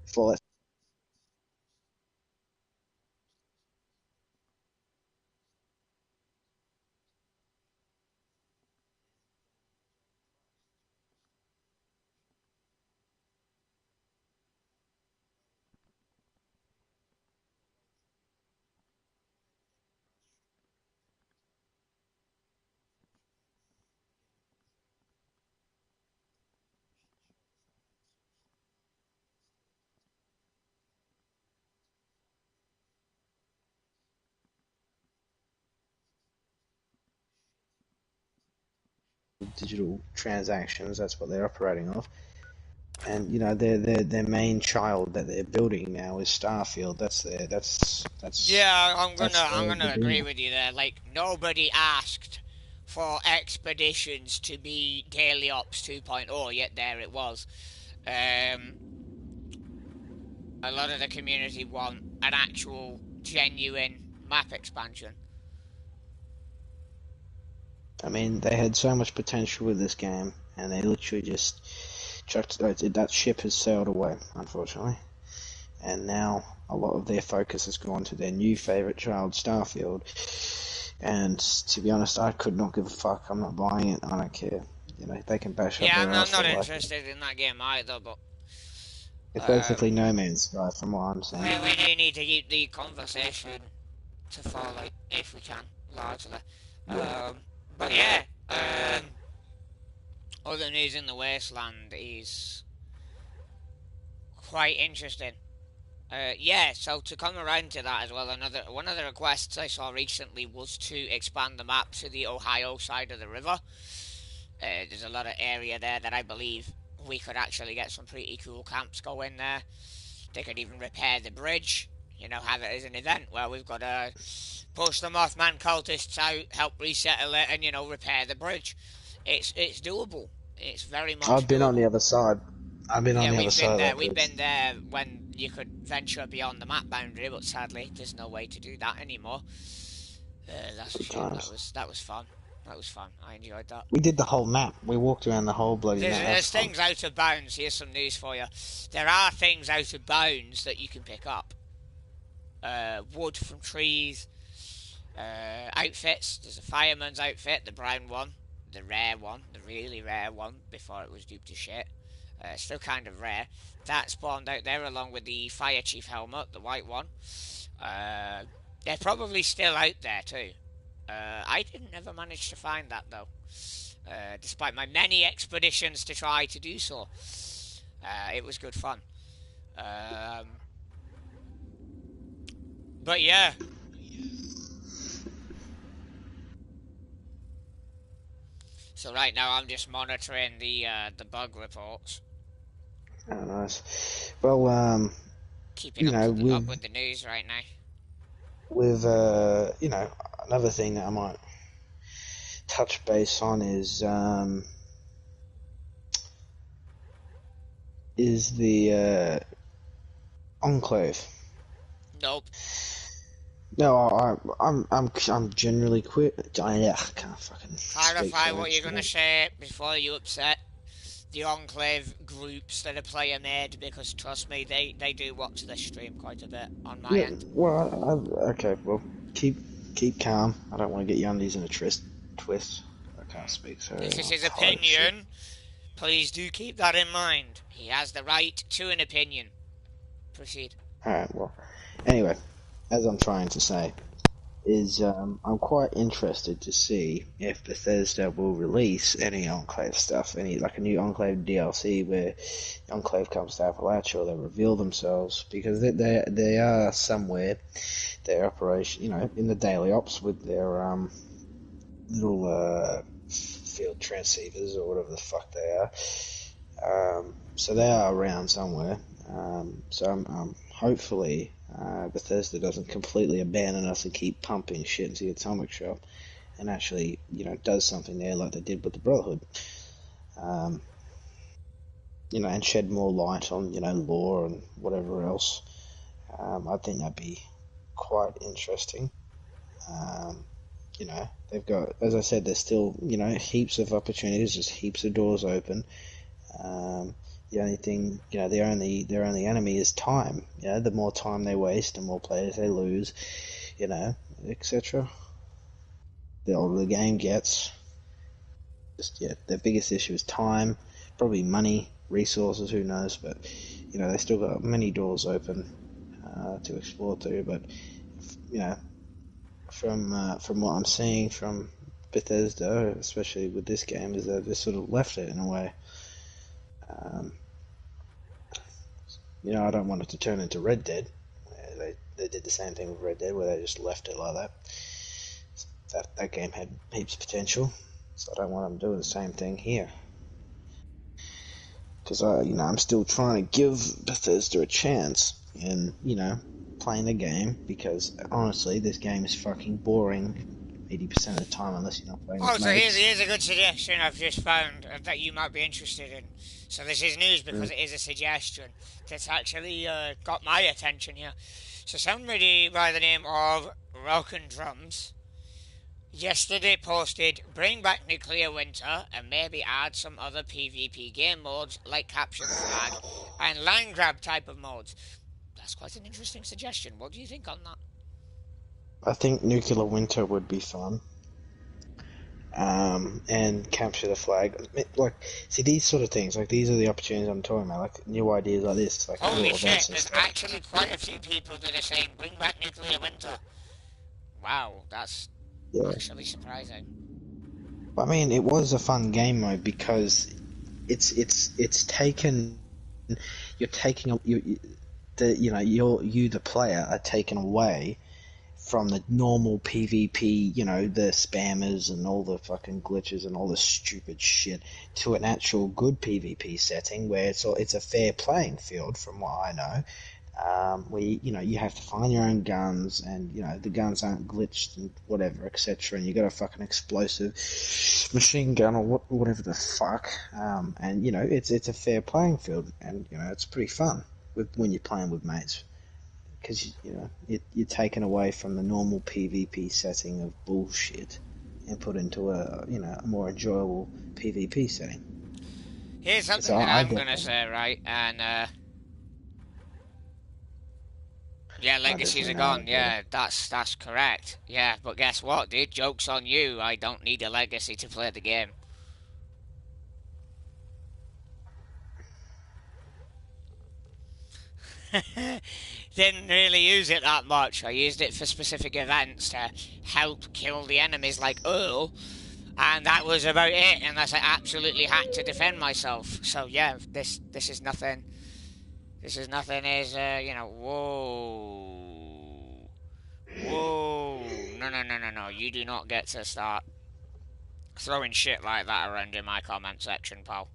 full digital transactions. That's what they're operating off. And their main child that they're building now is Starfield. Yeah, That's I'm the gonna agree dream. with you there. Like nobody asked for expeditions to be Daily Ops 2.0, yet there it was. Um, a lot of the community want an actual, genuine map expansion. I mean, they had so much potential with this game, and they literally just chucked it. That ship has sailed away, unfortunately. And now a lot of their focus has gone to their new favorite child, Starfield. And to be honest, I could not give a fuck. I'm not buying it. I don't care. They can bash up Yeah, their I'm ass. They not like it. interested in that game either, but It's basically No Man's Sky, from what I'm saying. we do need to keep the conversation to Fallout if we can, largely. Yeah. But yeah, other news in the Wasteland is quite interesting. Yeah, so to come around to that as well, one of the requests I saw recently was to expand the map to the Ohio side of the river. There's a lot of area there that I believe we could actually get some pretty cool camps going there. They could even repair the bridge, have it as an event where we've got to push the Mothman cultists out, help resettle it, and, repair the bridge. It's doable. It's very much I've been on the doable. other side. I've been on Yeah, the other we've side been of there. that We've bridge. been there when you could venture beyond the map boundary, but sadly, there's no way to do that anymore. That's a Good shame. times. That was fun. That was fun. I enjoyed that. We did the whole map. We walked around the whole bloody map. That's There's fun. things out of bounds. Here's some news for you. There are things out of bounds that you can pick up. Wood from trees. Outfits. There's a fireman's outfit, the brown one, the rare one, the really rare one before it was duped to shit. Still kind of rare. That spawned out there along with the fire chief helmet, the white one. They're probably still out there too. I didn't ever manage to find that though, despite my many expeditions to try to do so. It was good fun. But yeah. So right now I'm just monitoring the bug reports. Oh, nice. Well, Keeping up with the news right now. with another thing that I might touch base on is the Enclave. Nope. No, I'm generally quit. I can't fucking Clarify what you're gonna say before you upset the Enclave groups that are player made, because trust me, they do watch this stream quite a bit on my end. Well, okay. Well, keep calm. I don't want to get your undies in a twist. I can't speak. So This is his opinion. Please do keep that in mind. He has the right to an opinion. Proceed. Alright, well, anyway, as I'm trying to say, is I'm quite interested to see if Bethesda will release any Enclave stuff, like a new Enclave DLC where Enclave comes to Appalachia, or they reveal themselves, because they are somewhere, their operation, in the daily ops with their little field transceivers or whatever the fuck they are. So they are around somewhere. So I'm hopefully Bethesda doesn't completely abandon us and keep pumping shit into the Atomic Shop, and actually, does something there like they did with the Brotherhood. And shed more light on, lore and whatever else. I think that'd be quite interesting. They've got, as I said, there's still, heaps of opportunities, just heaps of doors open. The only thing, their only enemy is time. The more time they waste, the more players they lose, etc. The older the game gets, their biggest issue is time, probably money, resources, who knows, but, they still got many doors open to explore through, but, from what I'm seeing from Bethesda, especially with this game, is that they sort of left it in a way. I don't want it to turn into Red Dead. They did the same thing with Red Dead, where they just left it like that. That game had heaps of potential, so I don't want them doing the same thing here. Because I'm still trying to give Bethesda a chance in playing the game, because honestly, this game is fucking boring 80% of the time unless you're not playing with mates. Here's a good suggestion I've just found that you might be interested in. So this is news because it is a suggestion that's actually got my attention here. So somebody by the name of Roken Drums yesterday posted, bring back Nuclear Winter and maybe add some other PvP game modes like Capture the Flag and Land Grab type of modes. That's quite an interesting suggestion. What do you think on that? I think Nuclear Winter would be fun. and capture the flag. Like, see, these sort of things, like, these are the opportunities I'm talking about, like, new ideas like this, like Holy little shit, events and there's stuff. actually quite a few people that are saying, bring back nuclear winter. Wow, that's Yeah. actually surprising. I mean, it was a fun game mode because it's taken, you're taking, you the player are taken away from the normal PvP, the spammers and all the fucking glitches and all the stupid shit, to an actual good PvP setting where it's a fair playing field, from what I know. Where you have to find your own guns, and the guns aren't glitched and whatever, etc. And you got a fucking explosive machine gun or whatever the fuck. And it's a fair playing field, and it's pretty fun when you're playing with mates, because you're taken away from the normal PvP setting of bullshit and put into a more enjoyable PvP setting. Here's something So that I I'm gonna definitely, say, right? And yeah, I legacies definitely are know how to gone. do it. Yeah, that's correct. Yeah, but guess what, dude? Joke's on you. I don't need a legacy to play the game. Didn't really use it that much. I used it for specific events to help kill the enemies like Earl, and that was about it, unless I absolutely had to defend myself. So yeah, this is nothing. This is nothing. Is whoa, whoa, no. You do not get to start throwing shit like that around in my comment section, pal.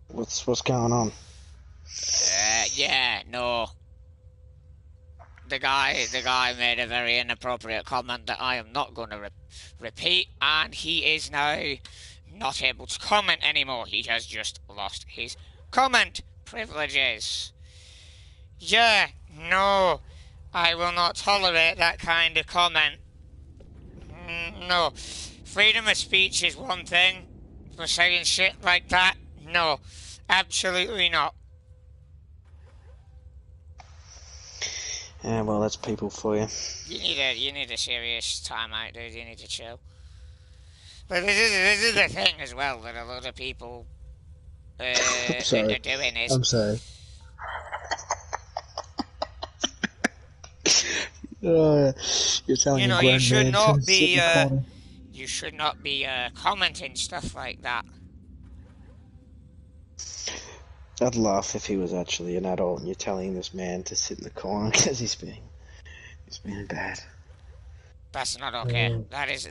What's going on? Yeah, no. The guy made a very inappropriate comment that I am not going to repeat, and he is now not able to comment anymore. He has just lost his comment privileges. Yeah, no, I will not tolerate that kind of comment. No, freedom of speech is one thing. For saying shit like that, no, absolutely not. Yeah, well, that's people for you. You need a serious time out, dude. You need to chill. But this is the thing as well that a lot of people I'm are sorry. doing is, I'm sorry. Uh, you're telling a you grown should man to not sit in be the corner. commenting stuff like that. I'd laugh if he was actually an adult and you're telling this man to sit in the corner because he's being bad. That's not okay. That is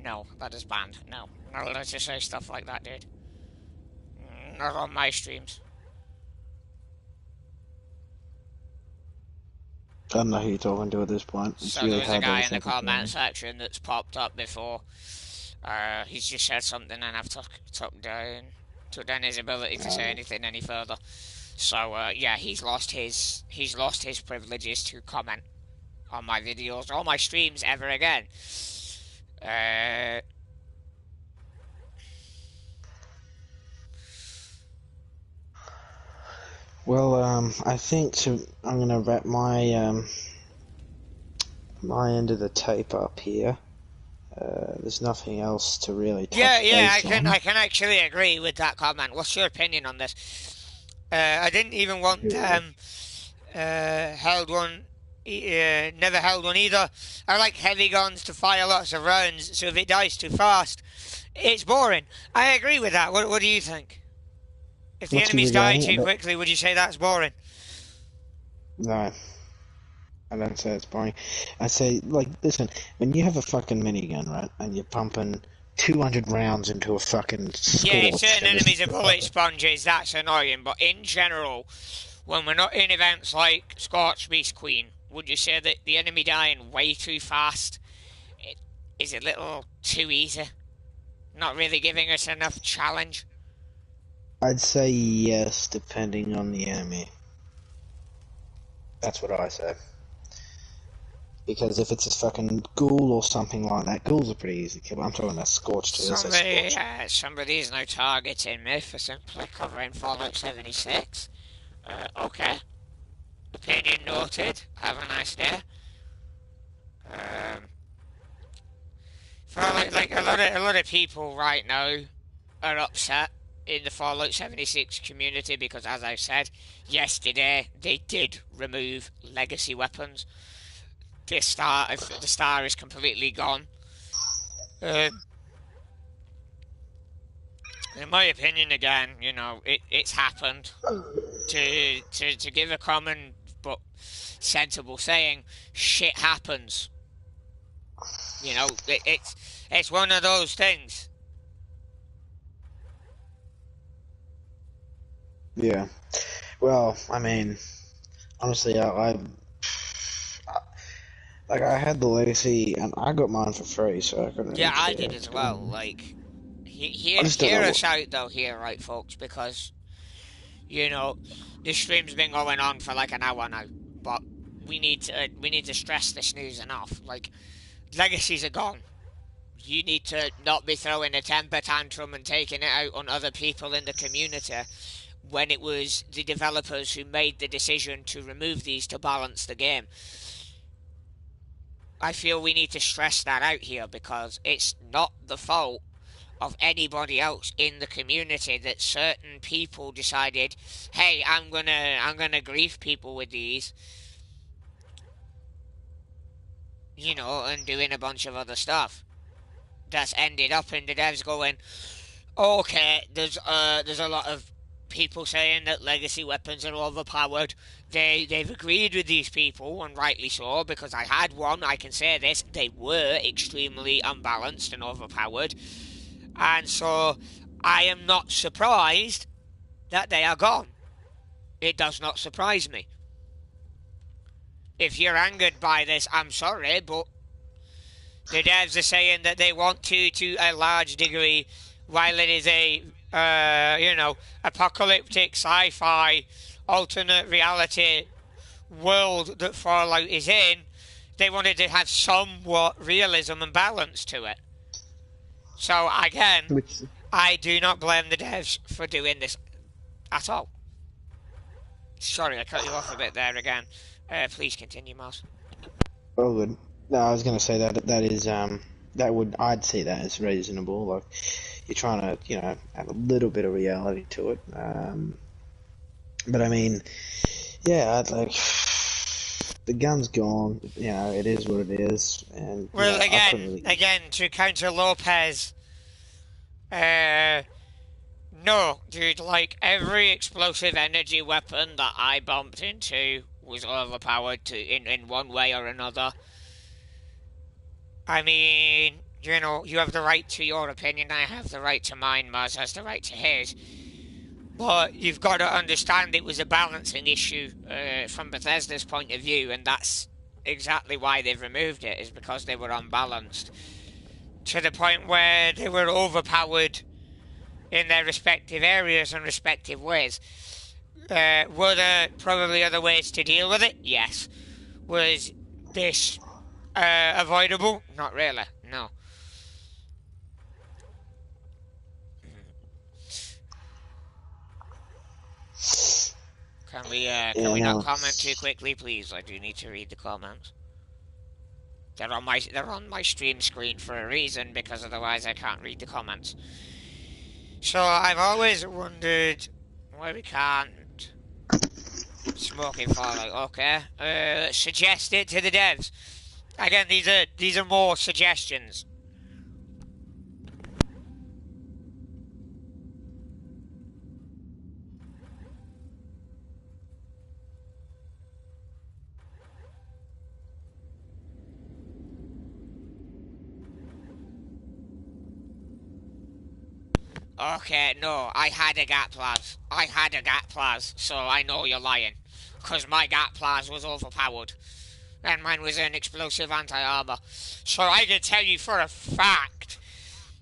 no. That is banned. No, not allowed to say stuff like that, dude. Not on my streams. I don't know who you're talking to at this point. It's So there really was a hard to guy in the understand what's going comment on. section that's popped up before. He's just said something, and I've took down his ability to say anything any further. So yeah, he's lost his privileges to comment on my videos or my streams ever again. Well, I think I'm gonna wrap my end of the tape up here. There's nothing else to really touch Yeah, base on. I can actually agree with that comment. What's your opinion on this? I didn't even want held one. Never held one either. I like heavy guns to fire lots of rounds, so if it dies too fast, it's boring. I agree with that. What do you think? If the What's he enemies die regarding? too quickly, would you say that's boring? No, I don't say it's boring. I say, like, listen, when you have a fucking minigun, right, and you're pumping 200 rounds into a fucking Yeah, scorch, certain and enemies are bullet sponges, that's annoying, but in general, when we're not in events like Scorch Beast Queen, would you say that the enemy dying way too fast is a little too easy? Not really giving us enough challenge? I'd say yes, depending on the enemy. That's what I say. Because if it's a fucking ghoul or something like that, ghouls are pretty easy to kill. I'm talking about Scorch too. Somebody is now targeting me for simply covering Fallout 76. Okay. Opinion noted. Have a nice day. a lot of people right now are upset in the Fallout 76 community because, as I said yesterday, they did remove legacy weapons. The star is completely gone. In my opinion, again, it's happened. To give a common but sensible saying, shit happens. It's one of those things. Yeah. Well, I mean, honestly, I had the legacy and I got mine for free, so I couldn't Yeah, really I care. did as well. Like, I just don't hear know us what. out though, here, right, folks, because you know this stream's been going on for like an hour now, but we need to stress this news enough. Like, legacies are gone. You need to not be throwing a temper tantrum and taking it out on other people in the community when it was the developers who made the decision to remove these to balance the game. I feel we need to stress that out here because it's not the fault of anybody else in the community that certain people decided, hey, I'm gonna grief people with these, and doing a bunch of other stuff. That's ended up in the devs going, okay, there's a lot of people saying that legacy weapons are overpowered. They've agreed with these people, and rightly so, because I had one. I can say this: they were extremely unbalanced and overpowered, and so I am not surprised that they are gone. It does not surprise me. If you're angered by this, I'm sorry, but the devs are saying that they want to a large degree, while it is a, apocalyptic sci-fi alternate reality world that Fallout is in, they wanted to have somewhat realism and balance to it. So again, Which, I do not blame the devs for doing this at all. Sorry, I cut you off a bit there again. Please continue, Mars. oh, good. No, I was going to say that is I'd see that as reasonable. Like you're trying to have a little bit of reality to it. But I mean, yeah, I'd like the gun's gone. It is what it is, and Well, I couldn't really. again, to counter Lopez, uh, no, dude, like, every explosive energy weapon that I bumped into was overpowered in one way or another. I mean, you have the right to your opinion, I have the right to mine, Maz has the right to his. But you've got to understand it was a balancing issue from Bethesda's point of view, and that's exactly why they've removed it, is because they were unbalanced. To the point where they were overpowered in their respective areas and respective ways. Were there probably other ways to deal with it? Yes. Was this avoidable? Not really, no. Can we can Yeah, we not no. comment too quickly, please? I do need to read the comments. They're on my stream screen for a reason, because otherwise I can't read the comments. So I've always wondered why we can't smoking Fallout. Okay, suggest it to the devs. Again, these are more suggestions. Okay, no, I had a Gatplaz. So I know you're lying. Because my Gatplaz was overpowered. And mine was an explosive anti-armor. So I can tell you for a fact,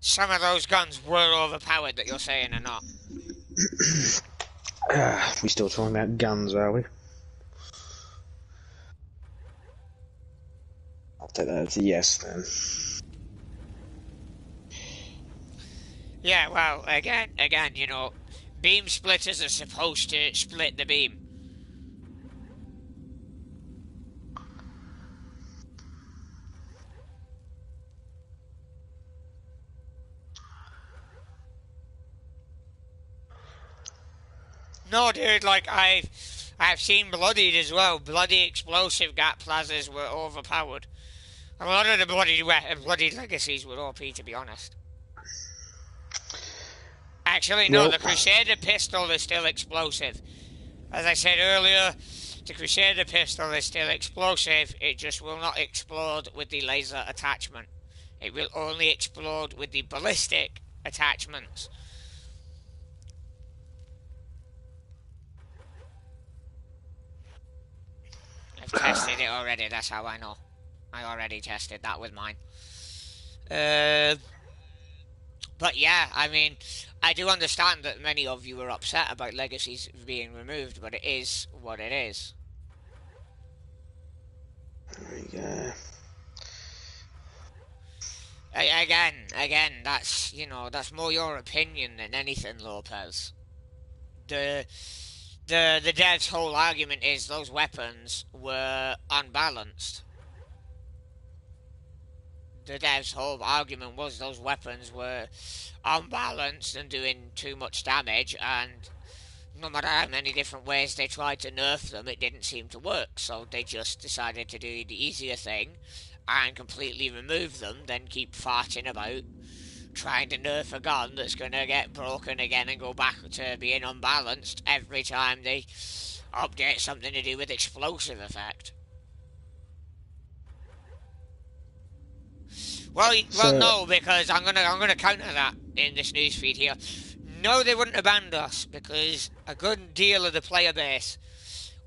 some of those guns were overpowered that you're saying are not. We still talking about guns, are we? I'll take that as a yes then. Yeah, well, again, beam splitters are supposed to split the beam. No, dude, like, I've seen bloodied as well. Bloody explosive gap plazas were overpowered. A lot of the bloody legacies were OP, to be honest. Actually, no, Well, the Crusader pistol is still explosive. As I said earlier, the Crusader pistol is still explosive, it just will not explode with the laser attachment. It will only explode with the ballistic attachments. I've tested it already, that's how I know. I already tested that with mine. But yeah, I mean, I do understand that many of you are upset about legacies being removed, but it is what it is. there we go. Again, that's, that's more your opinion than anything, Lopez. The the dev's whole argument is those weapons were unbalanced. The dev's whole argument was those weapons were unbalanced and doing too much damage, and no matter how many different ways they tried to nerf them, it didn't seem to work, so they just decided to do the easier thing and completely remove them, then keep farting about trying to nerf a gun that's going to get broken again and go back to being unbalanced every time they update something to do with explosive effect. Well, no, because I'm gonna counter that in this news feed here. No, they wouldn't have banned us because a good deal of the player base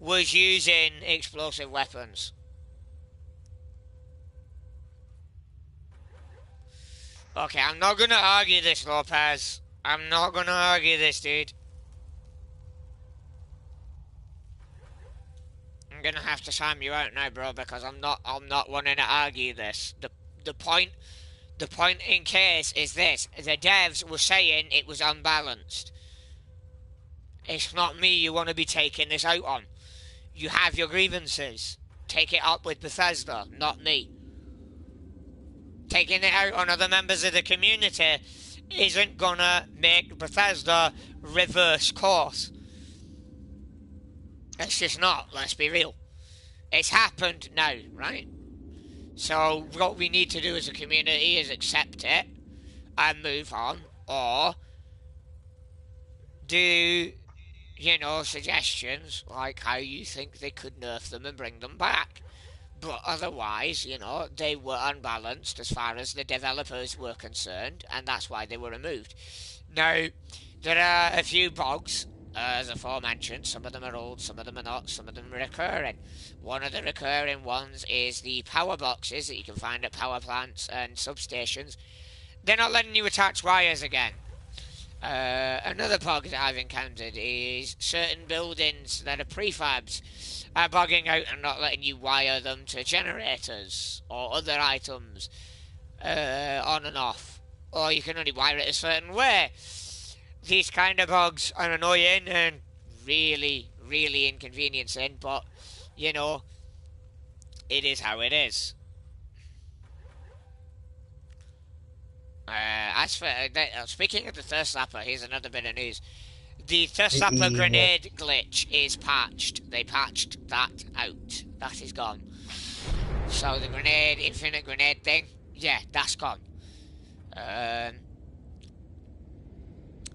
was using explosive weapons. Okay, I'm not gonna argue this, Lopez. I'm not gonna argue this, dude. I'm gonna have to time you out now, bro, because I'm not wanting to argue this. The point in case is this: the devs were saying it was unbalanced. It's not me you want to be taking this out on. You have your grievances. Take it up with Bethesda, not me. Taking it out on other members of the community isn't gonna make Bethesda reverse course. It's just not, let's be real. It's happened now, right? So what we need to do as a community is accept it and move on, or do, suggestions like how you think they could nerf them and bring them back. But otherwise, they were unbalanced as far as the developers were concerned, and that's why they were removed. Now, there are a few bugs, as aforementioned. Some of them are old, some of them are not, some of them are recurring. One of the recurring ones is the power boxes that you can find at power plants and substations. They're not letting you attach wires again. Another bug that I've encountered is certain buildings that are prefabs are bugging out and not letting you wire them to generators or other items on and off. Or you can only wire it a certain way. These kind of bugs are annoying and really, really inconveniencing, but, it is how it is. Speaking of the Thirst Slapper, here's another bit of news. The Thirst Slapper grenade glitch is patched. They patched that out. That is gone. So the infinite grenade thing, yeah, that's gone.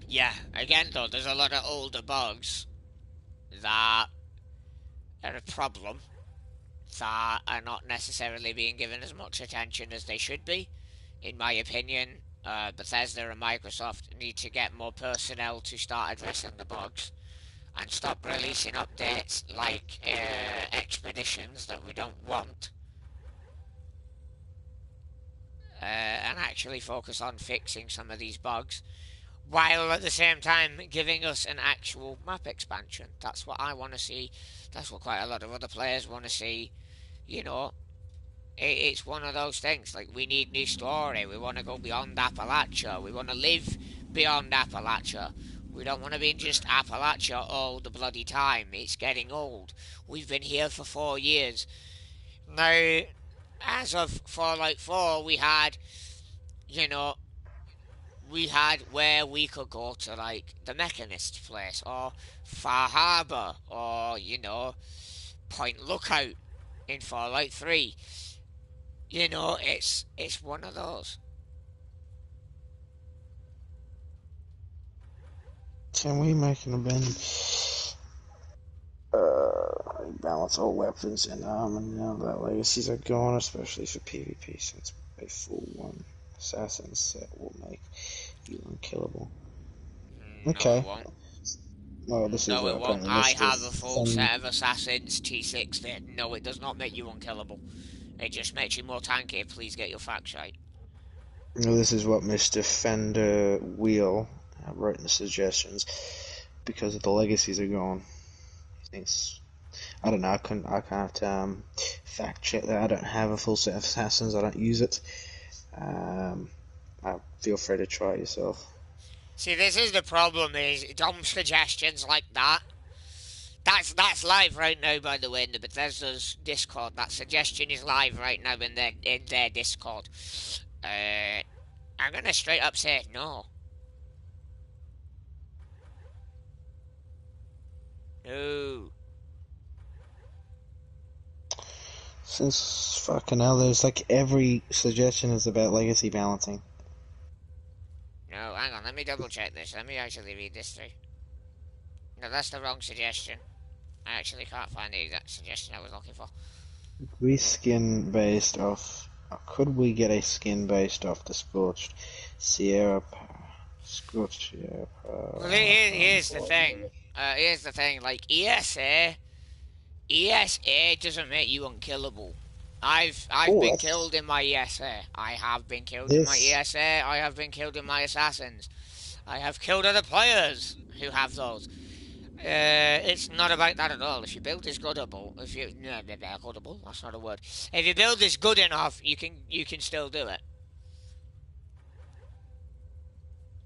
Yeah, again though, there's a lot of older bugs that are a problem, that are not necessarily being given as much attention as they should be. In my opinion, Bethesda and Microsoft need to get more personnel to start addressing the bugs and stop releasing updates like expeditions that we don't want, and actually focus on fixing some of these bugs while at the same time giving us an actual map expansion. That's what I want to see. That's what quite a lot of other players want to see. It's one of those things, like, we need new story, we want to go beyond Appalachia, we want to live beyond Appalachia, we don't want to be in just Appalachia all the bloody time. It's getting old. We've been here for 4 years. Now, as of Fallout 4, we had, we had where we could go to like the Mechanist place or Far Harbour or Point Lookout in Fallout 3. It's one of those. Can we make an amendment? Balance all weapons and armor now that legacies are gone, especially for PvP, since a full one assassin set will make you unkillable. No, it Okay. won't. Well, this is No, it won't. apparently I Mr. have a full set of assassins T6 there. No, it does not make you unkillable. It just makes you more tanky. Please get your facts right. Well, this is what Mr. Fender Wheel wrote in the suggestions. Because the legacies are gone. He thinks I don't know. I can't fact check that. I don't have a full set of assassins. I don't use it. Feel free to try it yourself. See, this is the problem: is dumb suggestions like that. That's live right now, by the way, in the Bethesda's Discord. That suggestion is live right now in their Discord. I'm gonna straight up say no. No. Since fucking hell, there's like every suggestion is about legacy balancing. No, hang on, let me double check this. Let me actually read this through. No, that's the wrong suggestion. I actually can't find the exact suggestion I was looking for. Could we get a skin based off the Scorched Sierra? Scorched Sierra. Well, here's the thing. Here's the thing. Like ESA doesn't make you unkillable. I've been killed in my ESA. I have been killed in my ESA. I have been killed in my assassins. I have killed other players who have those. It's not about that at all. If your build is goodable, goodable, that's not a word. If your build is good enough, you can still do it.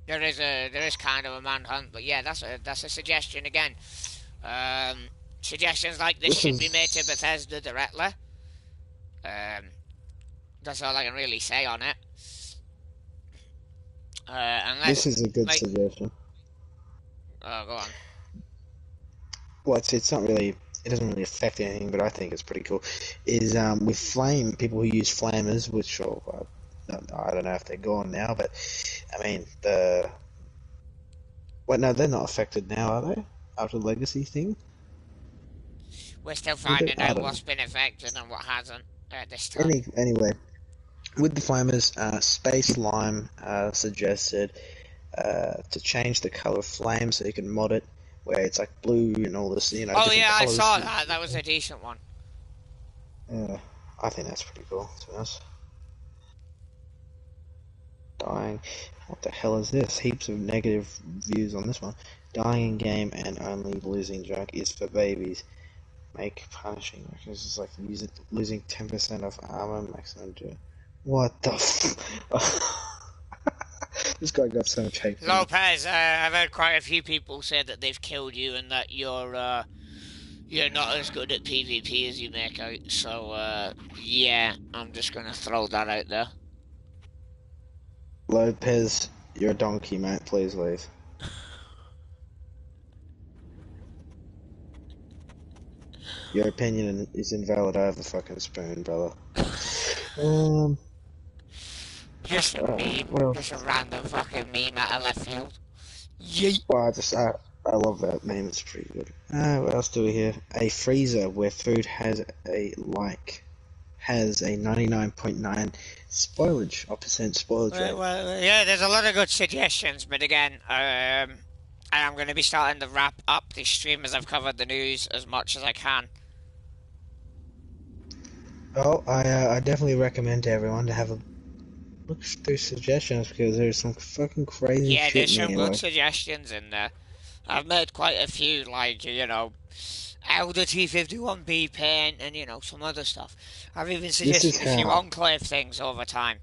There is kind of a manhunt, but yeah, that's a suggestion again. Suggestions like this should be made to Bethesda directly. That's all I can really say on it. This is a good suggestion. Oh, go on. Well, it's not really. It doesn't really affect anything, but I think it's pretty cool. Is with people who use flamers, which I don't know if they're gone now, but I mean no, they're not affected now, are they? After the legacy thing. We're still finding out what's been affected and what hasn't at this time. Anyway, with the flamers, Space Lime suggested to change the color of flame so you can mod it where it's like blue and all this, Oh yeah, I saw that. That was a decent one. Yeah, I think that's pretty cool, to be honest. Dying. What the hell is this? Heaps of negative views on this one. Dying in game and only losing junk is for babies. Make punishing records is like losing 10% of armor maximum to. What the This guy got so much hate. Lopez, I've heard quite a few people say that they've killed you and that you're not as good at PvP as you make out. So yeah, I'm just gonna throw that out there. Lopez, you're a donkey, mate. Please leave. Your opinion is invalid. I have a fucking spoon, brother. Just a meme. Just a random fucking meme out of left field. Yeet. Well, I love that meme. It's pretty good. What else do we have? A freezer where food has a 99.9 spoilage or percent spoilage rate. Well, yeah, there's a lot of good suggestions, but again, I'm going to be starting to wrap up this stream as I've covered the news as much as I can. Well, I definitely recommend to everyone to have a look through suggestions because there's some fucking crazy shit. Yeah, there's some good suggestions in there. I've made quite a few, like, Elder T51B paint and, some other stuff. I've even suggested a few Enclave things over time.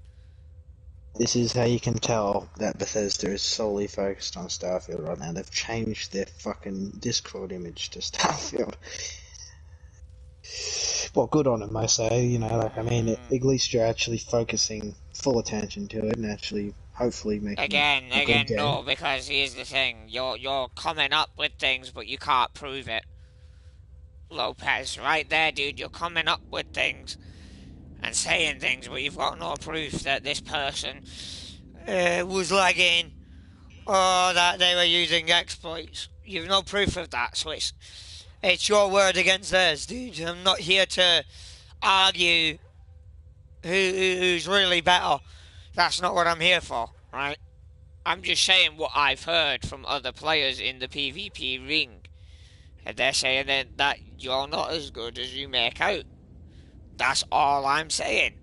This is how you can tell that Bethesda is solely focused on Starfield right now. They've changed their fucking Discord image to Starfield. Well, good on them, I say. At least you're actually focusing full attention to it and actually hopefully making a good Again, game. no, because here's the thing: you're coming up with things, but you can't prove it. Lopez, right there, dude. You're coming up with things and saying things, but you've got no proof that this person was lagging or that they were using exploits. You've no proof of that, so it's your word against theirs, dude. I'm not here to argue who's really better. That's not what I'm here for, right? I'm just saying what I've heard from other players in the PvP ring. And they're saying that you're not as good as you make out. That's all I'm saying.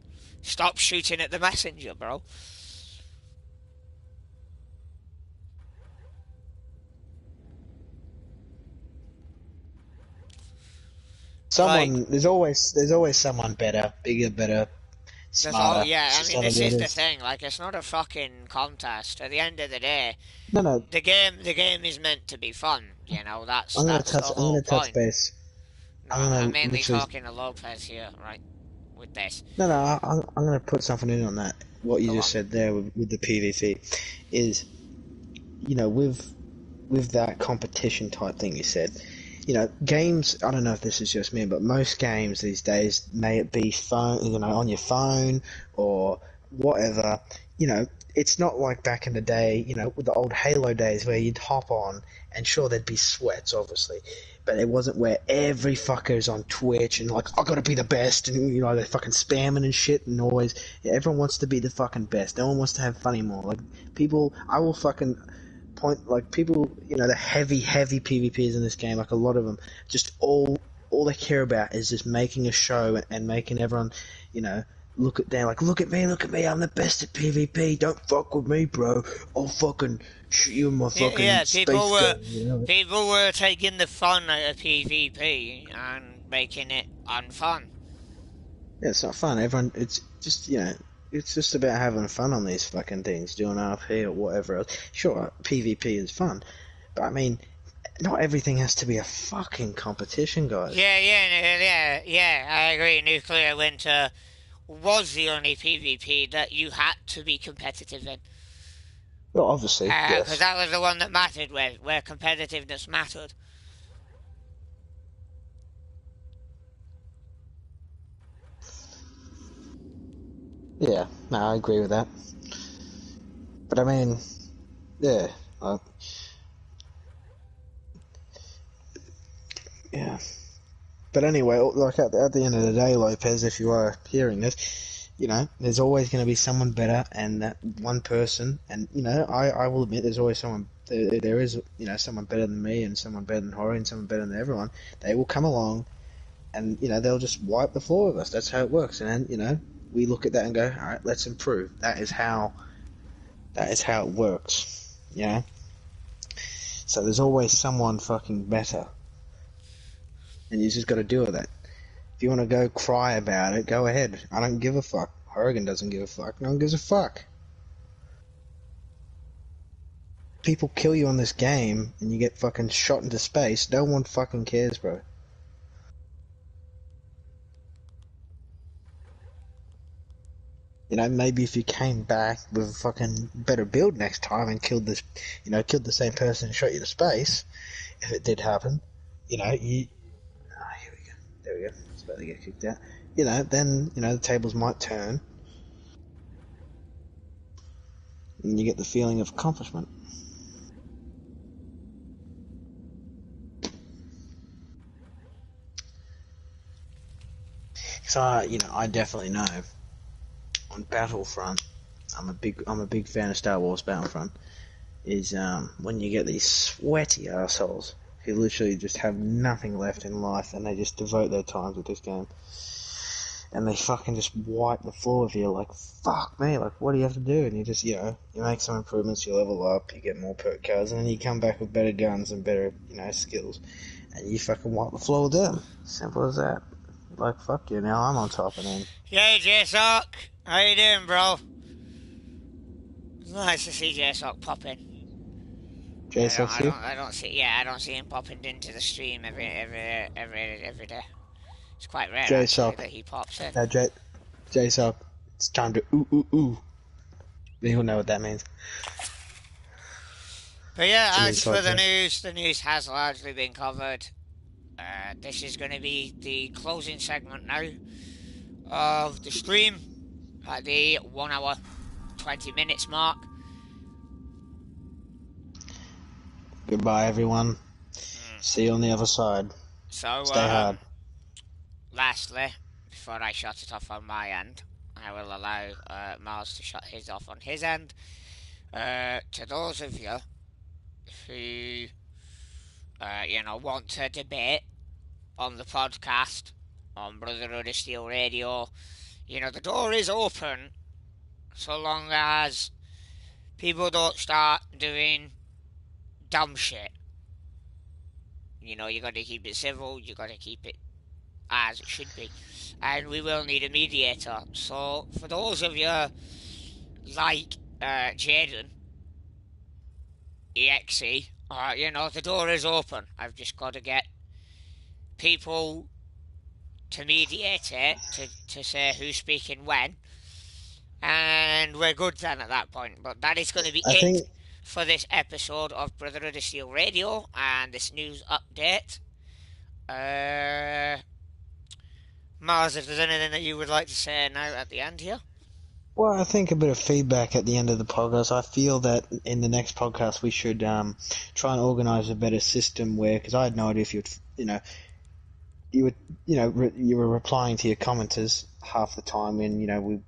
Stop shooting at the messenger, bro. Like, There's always someone better, bigger, better, that's all, smarter. yeah, It's I just mean, not a this what it is the is. thing. Like, it's not a fucking contest. At the end of the day, No, no. the game is meant to be fun. You know, that's the I'm whole gonna touch point. base. No, I'm I'm gonna mainly literally. talking to Lopez here, right? With this. No, no. I'm gonna put something in on that. What you Go just on. said there with the PvP is, with that competition type thing you said. Games. I don't know if this is just me, but most games these days, may it be phone, on your phone or whatever. It's not like back in the day, with the old Halo days where you'd hop on and sure there'd be sweats, obviously, but it wasn't where every fucker's on Twitch and like I gotta be the best and they're fucking spamming and shit and always everyone wants to be the fucking best. No one wants to have fun anymore. Like people, I will fucking point like people, the heavy PvPs in this game, like a lot of them, just all they care about is just making a show and making everyone, look at them like look at me, I'm the best at PvP. Don't fuck with me, bro. I'll fucking shoot you in my fucking Yeah, space gun. people were taking the fun out of PvP and making it unfun. Yeah, it's not fun. Everyone, it's just it's just about having fun on these fucking things, doing RP or whatever else. Sure, PvP is fun, but I mean, not everything has to be a fucking competition, guys. Yeah. I agree. Nuclear Winter was the only PvP that you had to be competitive in, Well, obviously, because yes. that was the one that mattered, where competitiveness mattered. Yeah, no, I agree with that. But I mean, yeah, yeah. But anyway, like at the end of the day, Lopez, if you are hearing this, there's always going to be someone better, and that one person, and I will admit, there's always someone. There is, someone better than me, and someone better than Hori, and someone better than everyone. They will come along, and they'll just wipe the floor with us. That's how it works. And then we look at that and go, all right, let's improve. That is how it works. So there's always someone fucking better, and you just got to deal with that. If you want to go cry about it, go ahead. I don't give a fuck. Horrigan doesn't give a fuck. No one gives a fuck. People kill you on this game, and you get fucking shot into space. No one fucking cares, bro. Maybe if you came back with a fucking better build next time and killed killed the same person and shot you to space, if it did happen, you. Oh, here we go. There we go. It's about to get kicked out. Then the tables might turn, and you get the feeling of accomplishment. So I definitely know on Battlefront, I'm a big fan of Star Wars Battlefront. Is when you get these sweaty assholes who literally just have nothing left in life and they just devote their time to this game. And they fucking just wipe the floor with you like, fuck me, like what do you have to do? And you just, you make some improvements, you level up, you get more perk cards, and then you come back with better guns and better, skills. And you fucking wipe the floor with them. Simple as that. Like, fuck you, now I'm on top of them. Hey, J-Sock, how you doing, bro? It's nice to see J-Sock pop in. J-Soxy? I don't see him popping into the stream every day. It's quite rare actually J-Sock. that he pops in. Now, J-Sock, it's time to ooh ooh ooh. You'll know what that means. But yeah, It's an as for inside joke. the news has largely been covered. This is going to be the closing segment now of the stream at the 1 hour 20 minutes mark. Goodbye, everyone. Mm. See you on the other side. So, Stay hard. lastly, before I shut it off on my end, I will allow Miles to shut his off on his end. To those of you who, want to debate on the podcast, on Brotherhood of Steel Radio, the door is open so long as people don't start doing dumb shit. You got to keep it civil, you got to keep it as it should be. And we will need a mediator. So, for those of you like Jaden, Ep6, the door is open. I've just got to get people to mediate it, to say who's speaking when, and we're good then at that point. But that is going to be I it think for this episode of Brotherhood of Steel Radio and this news update. Mars, if there's anything that you would like to say now at the end here. Well, I think a bit of feedback at the end of the podcast. I feel that in the next podcast we should try and organise a better system where, because I had no idea if you were replying to your commenters half the time, and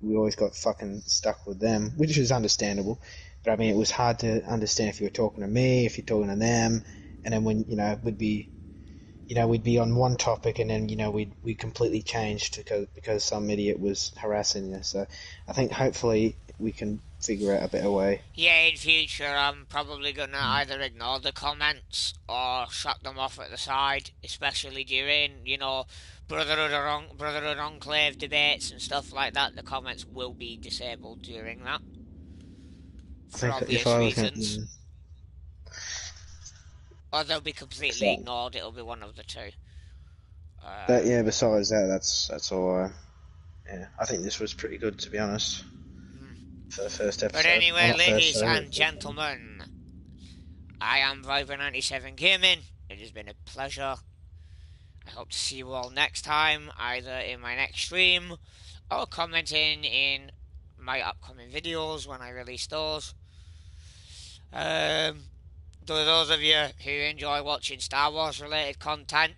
we always got fucking stuck with them, which is understandable. But I mean, it was hard to understand if you were talking to me, if you're talking to them, and then when we'd be on one topic, and then we'd completely changed because some idiot was harassing you. So I think hopefully we can figure out a better way. Yeah, in future I'm probably gonna either ignore the comments or shut them off at the side, especially during Brotherhood Enclave debates and stuff like that. The comments will be disabled during that I for think if obvious I was going reasons, or they'll be completely to, ignored. It'll be one of the two. besides that, that's all. Yeah, I think this was pretty good, to be honest, for the first episode. But anyway, Not first, ladies sorry. and gentlemen, I am Viper97 Gaming. It has been a pleasure. I hope to see you all next time, either in my next stream or commenting in my upcoming videos when I release those. Those of you who enjoy watching Star Wars related content,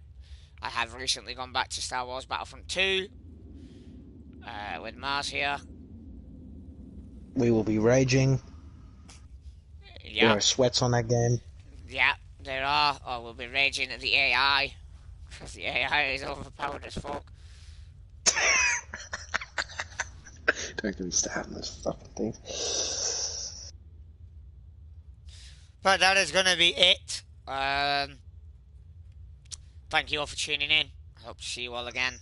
I have recently gone back to Star Wars Battlefront 2 with Mars here. We will be raging. Yeah. There are sweats on that game. Yeah, there are. Or we'll be raging at the AI, because the AI is overpowered as fuck. Don't get me started on those fucking things. But that is going to be it. Thank you all for tuning in. I hope to see you all again.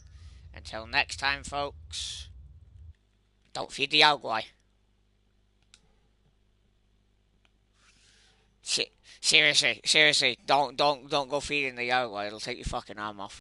Until next time, folks, don't feed the Alguai. Seriously, don't go feeding the Alguai. It'll take your fucking arm off.